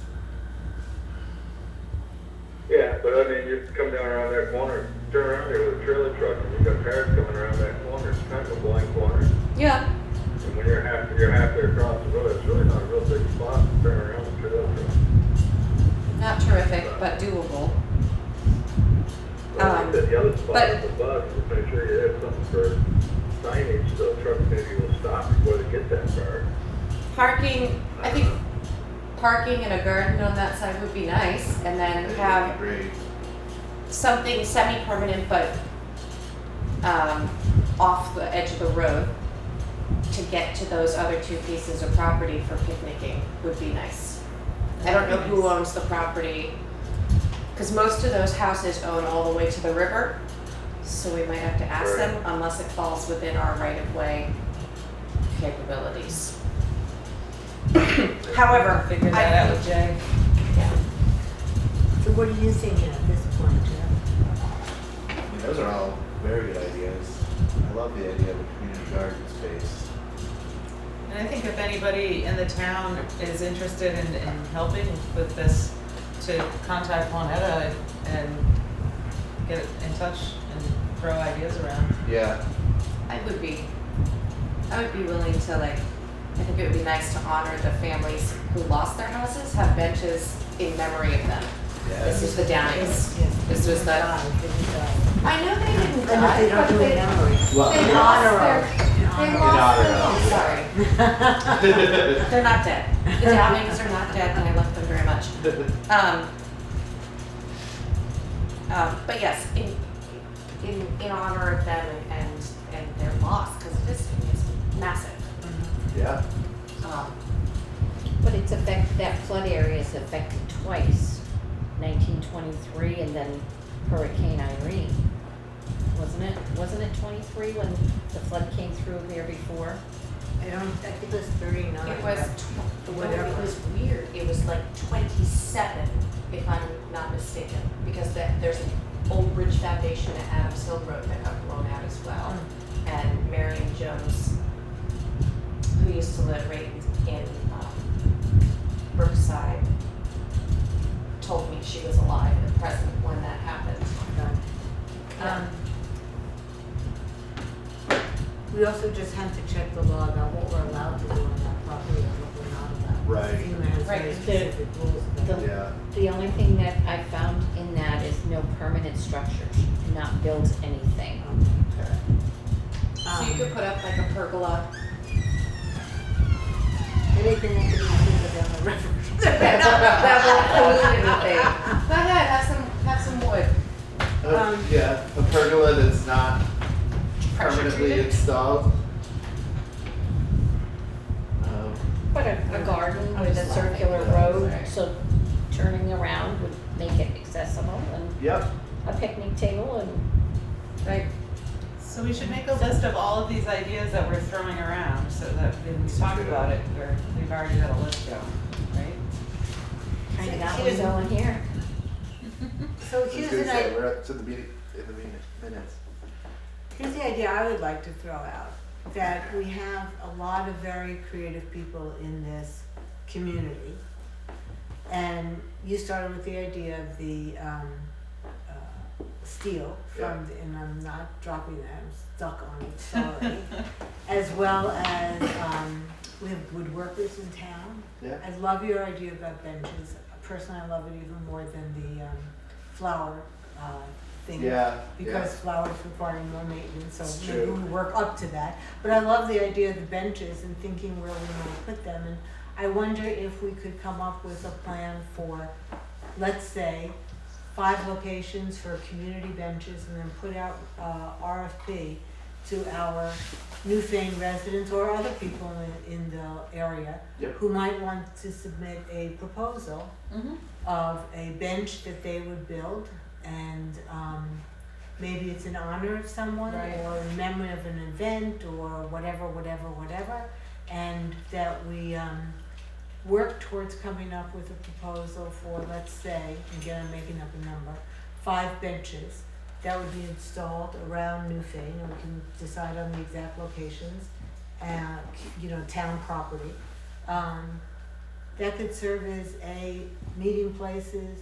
Yeah, but I mean, you come down around that corner, turn around there with a trailer truck, and you got cars coming around that corner, it's kind of a blind corner. Yeah. And when you're halfway across the road, it's really not a real big spot to turn around with a trailer truck. Not terrific, but doable. But the other spot is the bus, just make sure you have something for signage, so trucks maybe will stop before they get that far. Parking, I think parking and a garden on that side would be nice, and then have something semi-permanent but off the edge of the road to get to those other two pieces of property for picnicking would be nice. I don't know who owns the property, because most of those houses own all the way to the river, so we might have to ask them unless it falls within our right-of-way capabilities. However, Figure that out with Jay. Yeah. So what are you thinking at this point, Jeff? I mean, those are all very good ideas. I love the idea of a community garden space. And I think if anybody in the town is interested in helping with this, to contact Juanetta and get in touch and throw ideas around. Yeah. I would be willing to, like, I think it would be nice to honor the families who lost their houses, have benches in memory of them. Yeah. This is the Downings. Yes. This was the, I know they didn't And if die, they don't but do they, it memory. Well, they in lost honor their, of. they lost honor their, of, sorry. They're not dead. The Downings are not dead, and I love them very much. But yes, in honor of them and their loss, because this thing is massive. Yeah. But it's that flood area is affected twice, 1923 and then Hurricane Irene. Wasn't it 23 when the flood came through there before? I think it was 39. It was, whatever. it was weird, it was like 27, if I'm not mistaken, because there's an old bridge foundation at Adams Hill Road that got blown out as well. And Marion Jones, who used to live right in Brookside, told me she was alive and present when that happened. We also just have to check the law about what we're allowed to do on that property and what we're not allowed. Right. FEMA has very Right. specific rules about it. Yeah. The only thing that I found in that is no permanent structures, do not build anything. Okay. So you could put up like a pergola. Anything that can be seen down the river. That won't pollute anything. Go ahead, have some wood. Yeah, a pergola that's not Pressure permanently treated? installed. But a garden I'm with a just laughing. circular road, Sorry. so turning around would make it accessible, and Yep. a picnic table and Right. So we should make a list of all of these ideas that we're throwing around, so that when we talk about it, we've already got a list going, right? kind of got one going here. So I was here's gonna an say, idea. we're up to the meeting in the minutes. Here's the idea I would like to throw out, that we have a lot of very creative people in this community. And you started with the idea of the steel from, and I'm not dropping that, I'm stuck on it, sorry. As well as, we have woodworkers in town. Yeah. I love your idea about benches. Personally, I love it even more than the flower thing. Yeah, Because flowers require more maintenance, It's so maybe true. we work up to that. But I love the idea of the benches and thinking where we might put them. And I wonder if we could come up with a plan for, let's say, 5 locations for community benches, and then put out RFP to our Newfane residents or other people in the area Yep. who might want to submit a proposal Mm-hmm. of a bench that they would build, and maybe it's in honor of someone Right. or in memory of an event or whatever, and that we work towards coming up with a proposal for, let's say, again, I'm making up a number, 5 benches that would be installed around Newfane, and we can decide on the exact locations, town property. That could serve as a meeting places,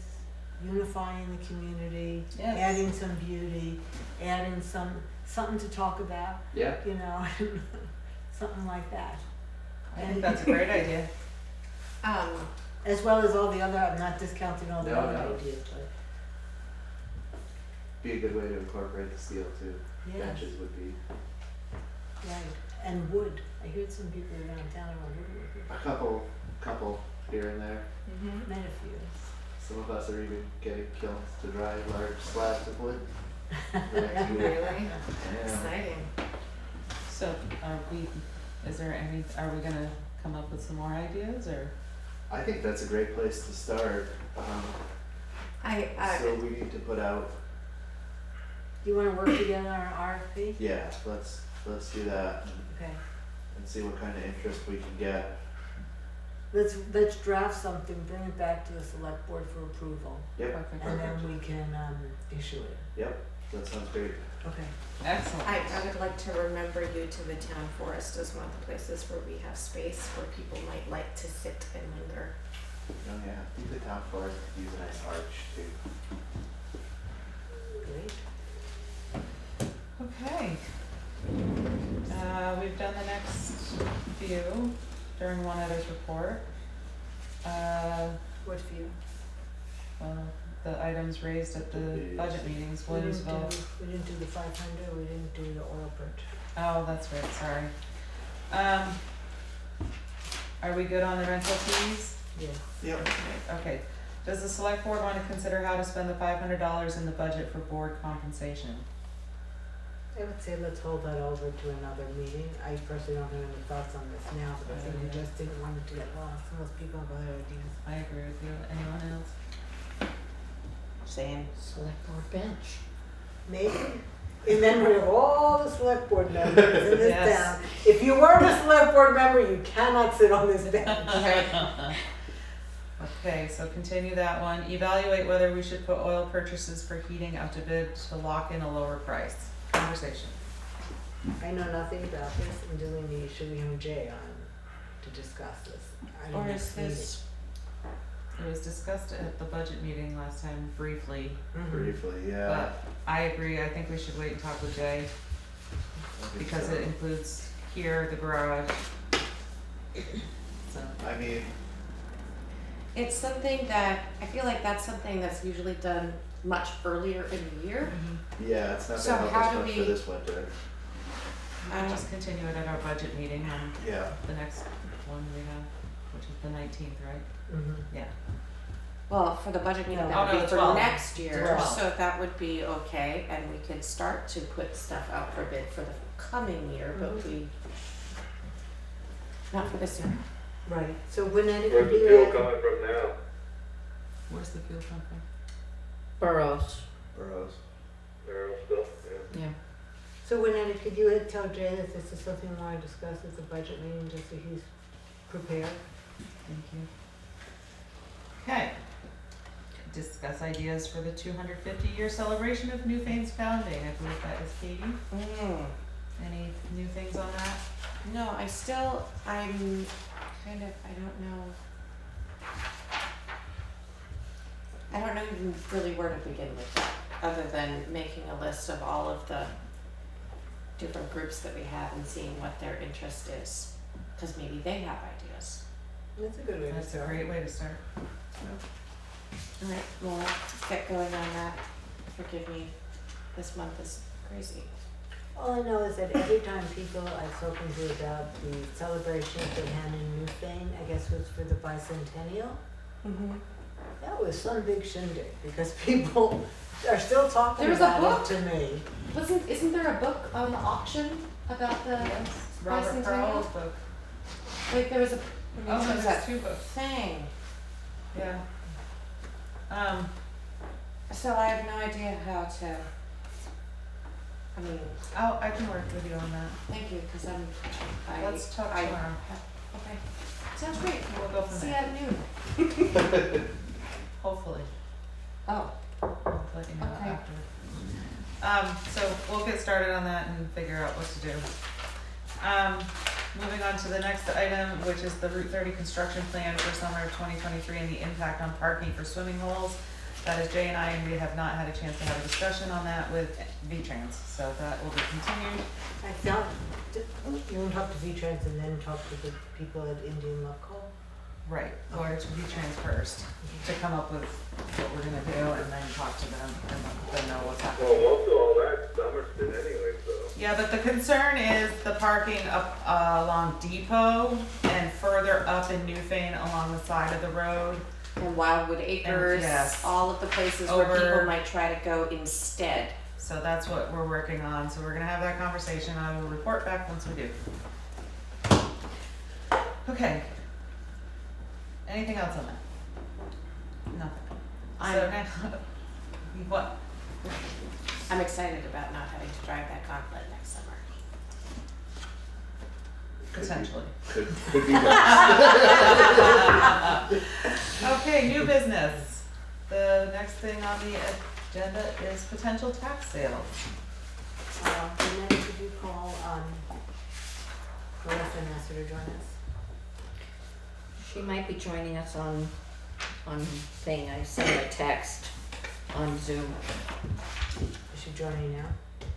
unifying the community, Yes. adding some beauty, adding something to talk about, Yeah. something like that. I think that's a great idea. As well as all the other, I'm not discounting all the No, other no. ideas, but Be a good way to incorporate the steel too. yes, Benches would be right. And wood. I heard some people around town are woodworkers. a couple here and there. Met a few. Some of us are even getting kilns to dry large slabs of wood. The next week. Really? Yeah. Exciting. So are we gonna come up with some more ideas, or? I think that's a great place to start. So we need to put out, Do you wanna work together on an RFP? yeah, let's do that Okay. and see what kind of interest we can get. Let's draft something, bring it back to the select board for approval, Yep, Perfect. and then we can issue it. yep, that sounds great. Okay. Excellent. I would like to remember you to the town forest as one of the places where we have space where people might like to sit and linger. Oh yeah, I think the town forest could use a nice arch too. Great. Okay. We've done the next few during one other's report. What view? The items raised at the budget meetings, We didn't Williamsville. do the 500, we didn't do the oil purchase. Oh, that's right, sorry. Are we good on the rental fees? Yeah. Yep. Okay. Does the select board want to consider how to spend the $500 in the budget for board compensation? I would say let's hold that over to another meeting. I personally don't have any thoughts on this now, but I think we just didn't want it to get lost. Most people have other ideas. I agree with you. Anyone else? Same. Select board bench. Maybe. In memory of all the select board members in this Yes. town. If you weren't a select board member, you cannot sit on this bench. Okay, so continue that one. Evaluate whether we should put oil purchases for heating out to bid to lock in a lower price. Conversation. I know nothing about this, and do we need, should we have Jay on to discuss this? I don't Or know. is this, it was discussed at the budget meeting last time briefly, Briefly, yeah. but I agree, I think we should wait and talk with Jay, I think because so. it includes here, the garage. So, I mean, It's something that, I feel like that's something that's usually done much earlier in the year. yeah, it's not So gonna help how us do much for we- this winter. just continue it at our budget meeting on Yeah. the next one we have, which is the 19th, right? Mhm. Yeah. Well, for the budget meeting, No. that Oh, would no, be the for 12th. next year, 12th. so that would be okay, and we could start to put stuff out for bid for the coming year, but not for this year. Right, so when I Where's the fuel coming from now? Where's the fuel come from? Burrows. Burrows. Barrel still, yeah. Yeah. So Winetta, could you tell Jay that this is something we want to discuss at the budget meeting, just so he's prepared? Thank you. Okay. Discuss ideas for the 250-year celebration of Newfane's founding. I believe that is Katie. Any new things on that? No, I'm kind of, I don't know even really where to begin with that. other than making a list of all of the different groups that we have and seeing what their interest is, because maybe they have ideas. That's a good way to That's a start. great way to start. All right, well, let's get going on that. Forgive me, this month is crazy. All I know is that every time people I've spoken to about the celebrations they had in Newfane, I guess was for the bicentennial, that was some big shindig, because people are still talking There was a about book. it to me. Isn't there a book on the auction about the Robert bicentennial? Carl's book. Like there was a, Oh, there was there's that 2 books. thing. Yeah. So I have no idea how to, I mean, I can work with you on that. thank you, because Let's talk tomorrow. Okay, sounds great. We'll go from See you there. at noon. Hopefully. Oh, I'll let you know Okay. after. So we'll get started on that and figure out what to do. Moving on to the next item, which is the Route 30 construction plan for summer of 2023 and the impact on parking for swimming holes. That is Jay and I, and we have not had a chance to have a discussion on that with V-Trans, so that will be continued. I thought, you want to talk to V-Trans and then talk to the people at Indian Love Call? Right, or to V-Trans first, to come up with what we're gonna do, and then talk to them and let them know what's happening. Well, most of all that Summerston anyway, so. Yeah, but the concern is the parking up along Depot and further up in Newfane along the side of the road. and Wildwood Acres, yes. all of the places where Over- people might try to go instead. So that's what we're working on, so we're gonna have that conversation, I will report back once we do. Okay. Anything else on that? Nothing. So now, what? I'm excited about not having to drive that gauntlet next summer. Potentially. Could be worse. Okay, new business. The next thing on the agenda is potential tax sales. And then could you call, Melissa and ask her to join us? She might be joining us on thing, I sent her a text on Zoom. Is she joining now?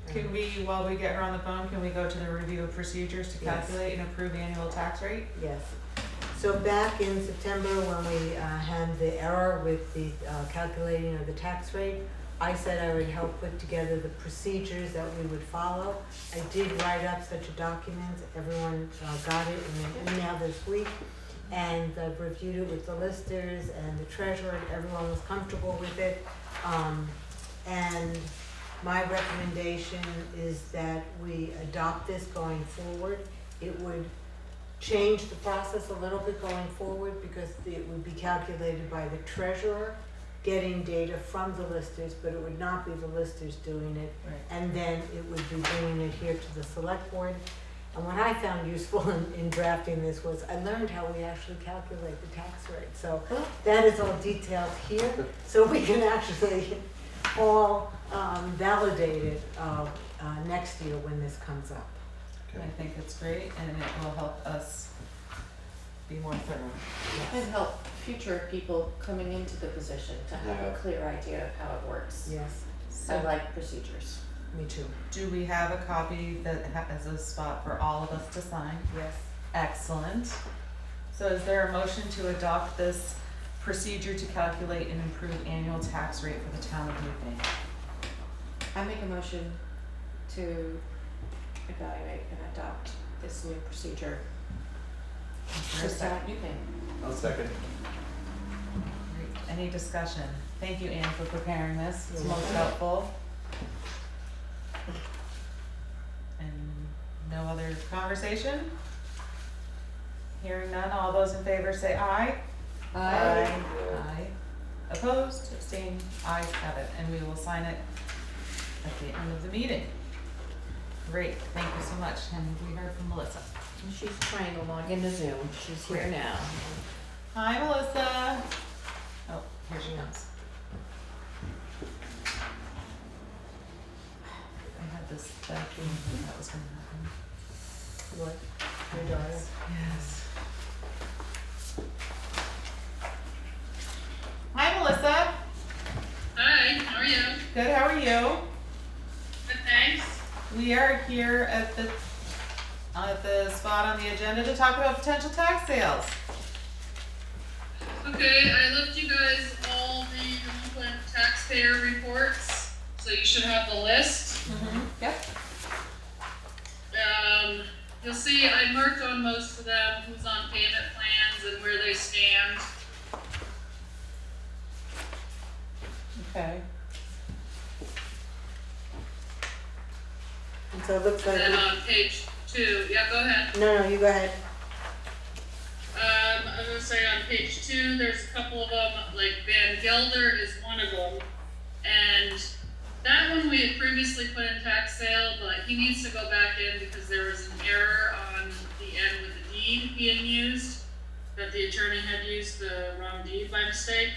Can we, while we get her on the phone, can we go to the review of procedures to Yes. calculate and approve annual tax rate? Yes. So back in September, when we had the error with the calculating of the tax rate, I said I would help put together the procedures that we would follow. I did write up such a document. Everyone got it in an email this week. And I've reviewed it with the listers and the treasurer, and everyone was comfortable with it. And my recommendation is that we adopt this going forward. It would change the process a little bit going forward because it would be calculated by the treasurer getting data from the listers, but it would not be the listers doing it. Right. And then it would be bringing it here to the select board. And what I found useful in drafting this was I learned how we actually calculate the tax rate. So that is all detailed here, so we can actually all validate it next year when this comes up. I think it's great and it will help us be more thorough. And help future people coming into the position to have a clear idea of how it works. Yes, I like procedures. me too. Do we have a copy that has a spot for all of us to sign? Yes. Excellent. So is there a motion to adopt this procedure to calculate and improve annual tax rate for the town of Newfane? I make a motion to evaluate and adopt this new procedure for staff Newfane. I'll second. Great. Any discussion? Thank you, Anne, for preparing this. It's You're most welcome. helpful. And no other conversation? Hearing none, all those in favor say aye. Aye. Aye. Opposed, abstained, ayes have it, and we will sign it at the end of the meeting. Great, thank you so much, and we heard from Melissa. She's trying to log into Zoom. She's here now. Hi, Melissa. Oh, here she comes. I had this vacuum that was gonna happen. What? Your daughter? Yes. Hi, Melissa. Hi, how are you? Good, how are you? Good, thanks. We are here at the spot on the agenda to talk about potential tax sales. Okay, I left you guys all the delinquent taxpayer reports, so you should have the list. Yep. You'll see I marked on most of them, who's on payment plans and where they stand. Okay. And so it looks like. And then on page 2, yeah, go ahead. No, you go ahead. I was gonna say on page 2, there's a couple of them, like Van Gelder is one of them. And that one we had previously put in tax sale, but he needs to go back in because there was an error on the end with the deed being used, that the attorney had used the wrong deed by mistake.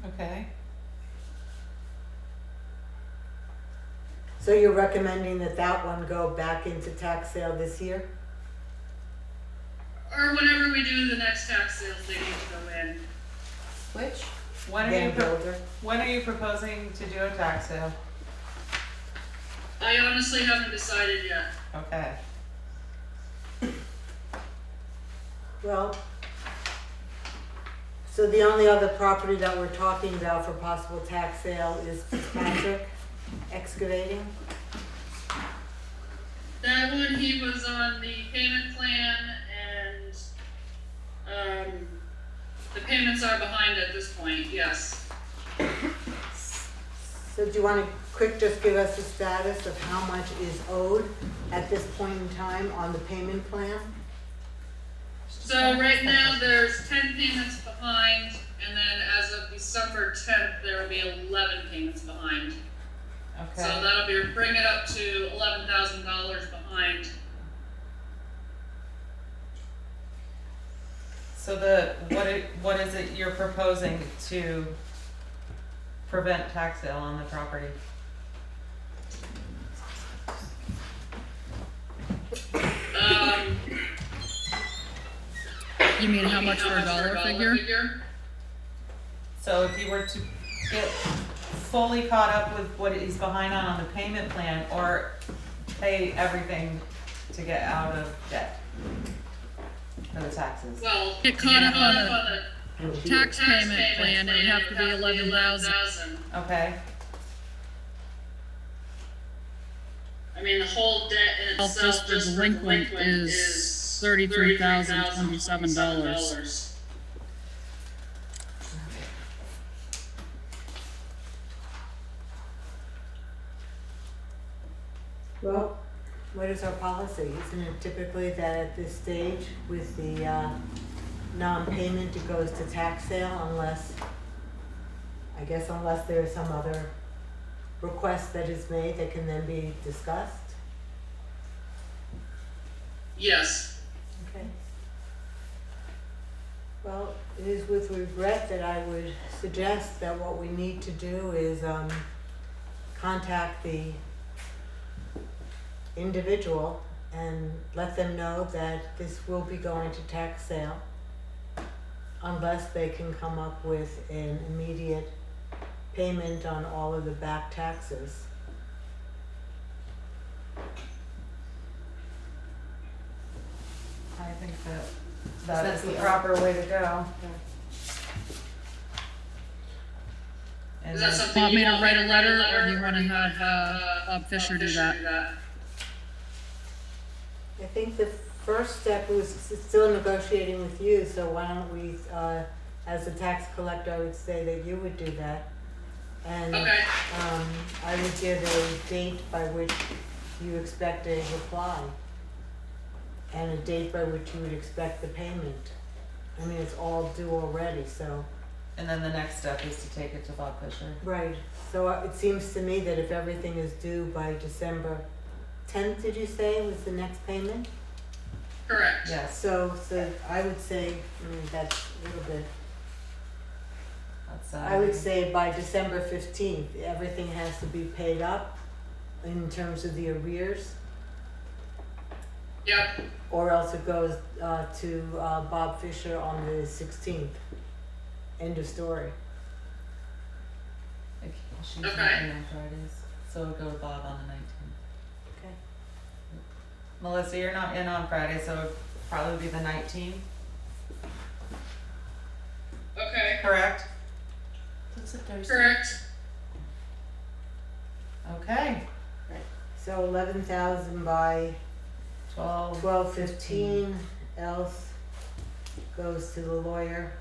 Okay. So you're recommending that that one go back into tax sale this year? Or whenever we do the next tax sales, they need to go in. Which? When are you proposing to do a tax sale? I honestly haven't decided yet. Okay. Well, so the only other property that we're talking about for possible tax sale is Fitzpatrick Excavating. That one, he was on the payment plan and, the payments are behind at this point, yes. So do you want to just give us the status of how much is owed at this point in time on the payment plan? So right now, there's 10 payments behind, and then as of December 10th, there will be 11 payments behind. Okay. So that'll bring it up to $11,000 behind. So what is it you're proposing to prevent tax sale on the property? You mean how much for a dollar figure? So if you were to get fully caught up with what he's behind on the payment plan, or pay everything to get out of debt for the taxes? Well, get caught up on the tax payment plan, it would have to be 11,000. Okay. I mean, the whole debt in itself, just the delinquent is $33,027. Well, what is our policy? Isn't it typically that at this stage with the non-payment, it goes to tax sale unless there's some other request that is made that can then be discussed? Yes. Okay. Well, it is with regret that I would suggest that what we need to do is contact the individual and let them know that this will be going to tax sale unless they can come up with an immediate payment on all of the back taxes. I think that is the proper way to go. And Is that something you want me to write a letter, or do you want to have Bob Fisher do that? I think the first step was still negotiating with you, so why don't we, as a tax collector, I would say that you would do that. And Okay. I would give a date by which you expect a reply and a date by which you would expect the payment. I mean, it's all due already, so. And then the next step is to take it to Bob Fisher. Right, so it seems to me that if everything is due by December 10th, did you say, was the next payment? Correct. Yes. So I would say, that's a little bit, I would say by December 15th, everything has to be paid up in terms of the arrears. Yep. Or else it goes to Bob Fisher on the 16th. End of story. She's not Okay. in on Fridays, so it'll go to Bob on the 19th. Okay. Melissa, you're not in on Friday, so it'll probably be the 19th, Okay, correct? It's a Thursday. correct. Okay, So 11,000 by 12. 12:15, else goes to the lawyer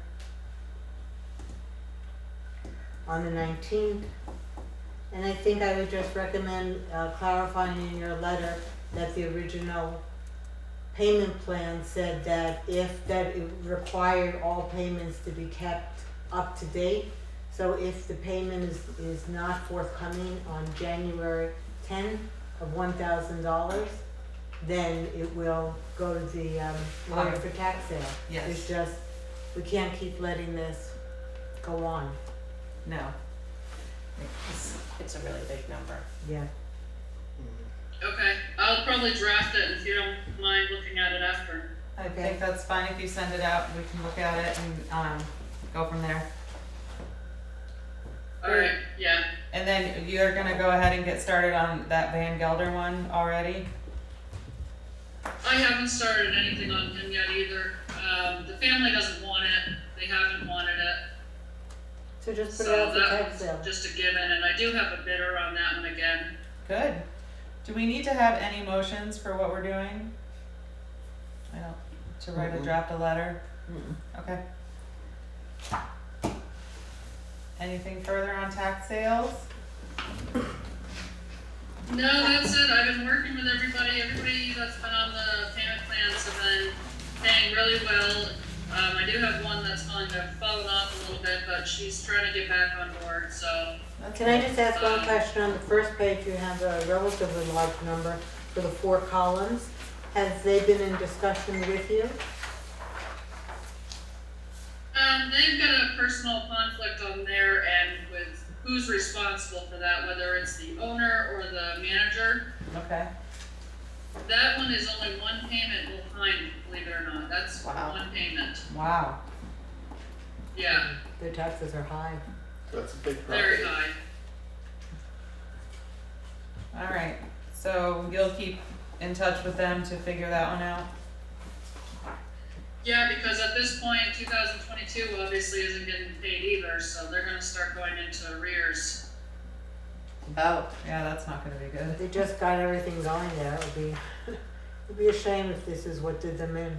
on the 19th. And I think I would just recommend clarifying in your letter that the original payment plan said that it required all payments to be kept up to date. So if the payment is not forthcoming on January 10 of $1,000, then it will go to the lawyer for tax sale. Yes. It's just, we can't keep letting this go on. No. It's a really big number. Yeah. Okay, I'll probably draft it if you don't mind looking at it after. I think that's fine if you send it out, we can look at it and, go from there. Alright, yeah. And then you're gonna go ahead and get started on that Van Gelder one already? I haven't started anything on him yet either. The family doesn't want it, they haven't wanted it. So just put it So out for that tax one's sale. just a given, and I do have a bidder on that one again. Good. Do we need to have any motions for what we're doing? I don't, to write a draft a letter? Okay. Anything further on tax sales? No, that's it. I've been working with everybody. Everybody that's been on the payment plans have been paying really well. I do have one that's kind of fallen off a little bit, but she's trying to get back on board, so. Can I just ask one question? On the first page, you have a relatively large number for the 4 columns. Has they been in discussion with you? They've got a personal conflict on their end with who's responsible for that, whether it's the owner or the manager. Okay. That one is only one payment behind, believe it or not. That's one payment. Wow. Yeah, Their taxes are high. That's a big very high. All right, so you'll keep in touch with them to figure that one out? Yeah, because at this point, 2022 obviously isn't getting paid either, so they're gonna start going into arrears. Oh, yeah, that's not gonna be good. They just got everything going there. It would be a shame if this is what did them in.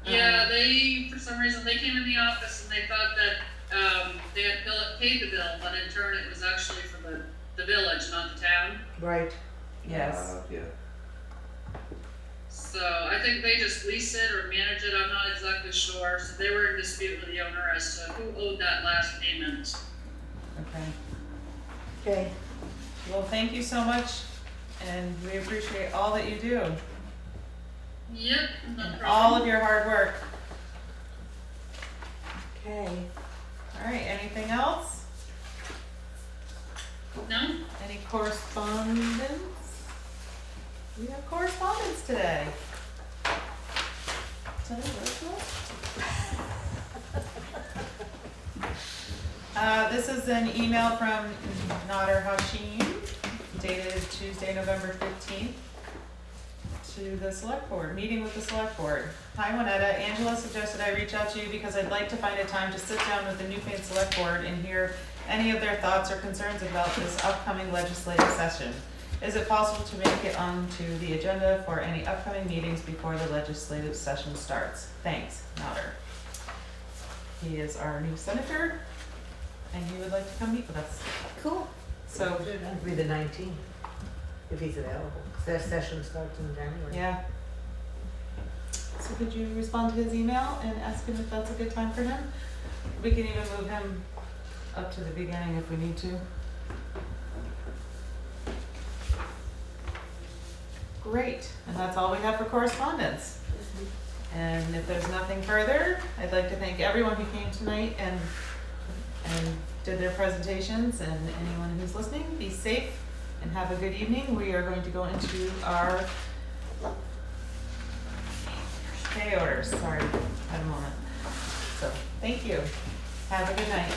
Yeah, they, for some reason, they came in the office and they thought that, they had paid the bill, but in turn it was actually for the village, not the town. Right. Yes. Yeah. So I think they just lease it or manage it, I'm not exactly sure, so they were in dispute with the owner as to who owed that last payment. Okay. Okay. Well, thank you so much, and we appreciate all that you do. Yep, no And problem. all of your hard work. Okay. All right, anything else? No? Any correspondence? We have correspondence today. Today, virtual? This is an email from Nader Hashim, dated Tuesday, November 15th, to the select board, meeting with the select board. Hi Juanetta, Angela suggested I reach out to you because I'd like to find a time to sit down with the Newfane select board and hear any of their thoughts or concerns about this upcoming legislative session. Is it possible to make it onto the agenda for any upcoming meetings before the legislative session starts? Thanks, Nader. He is our new senator, and he would like to come meet with us. Cool. So, It'd be the 19th, if he's available, 'cause their session starts in January. yeah. So could you respond to his email and ask him if that's a good time for him? We can even move him up to the beginning if we need to. Great, and that's all we have for correspondence. And if there's nothing further, I'd like to thank everyone who came tonight and did their presentations, and anyone who's listening, be safe and have a good evening. We are going to go into our pay orders. Sorry, had a moment. So, thank you. Have a good night.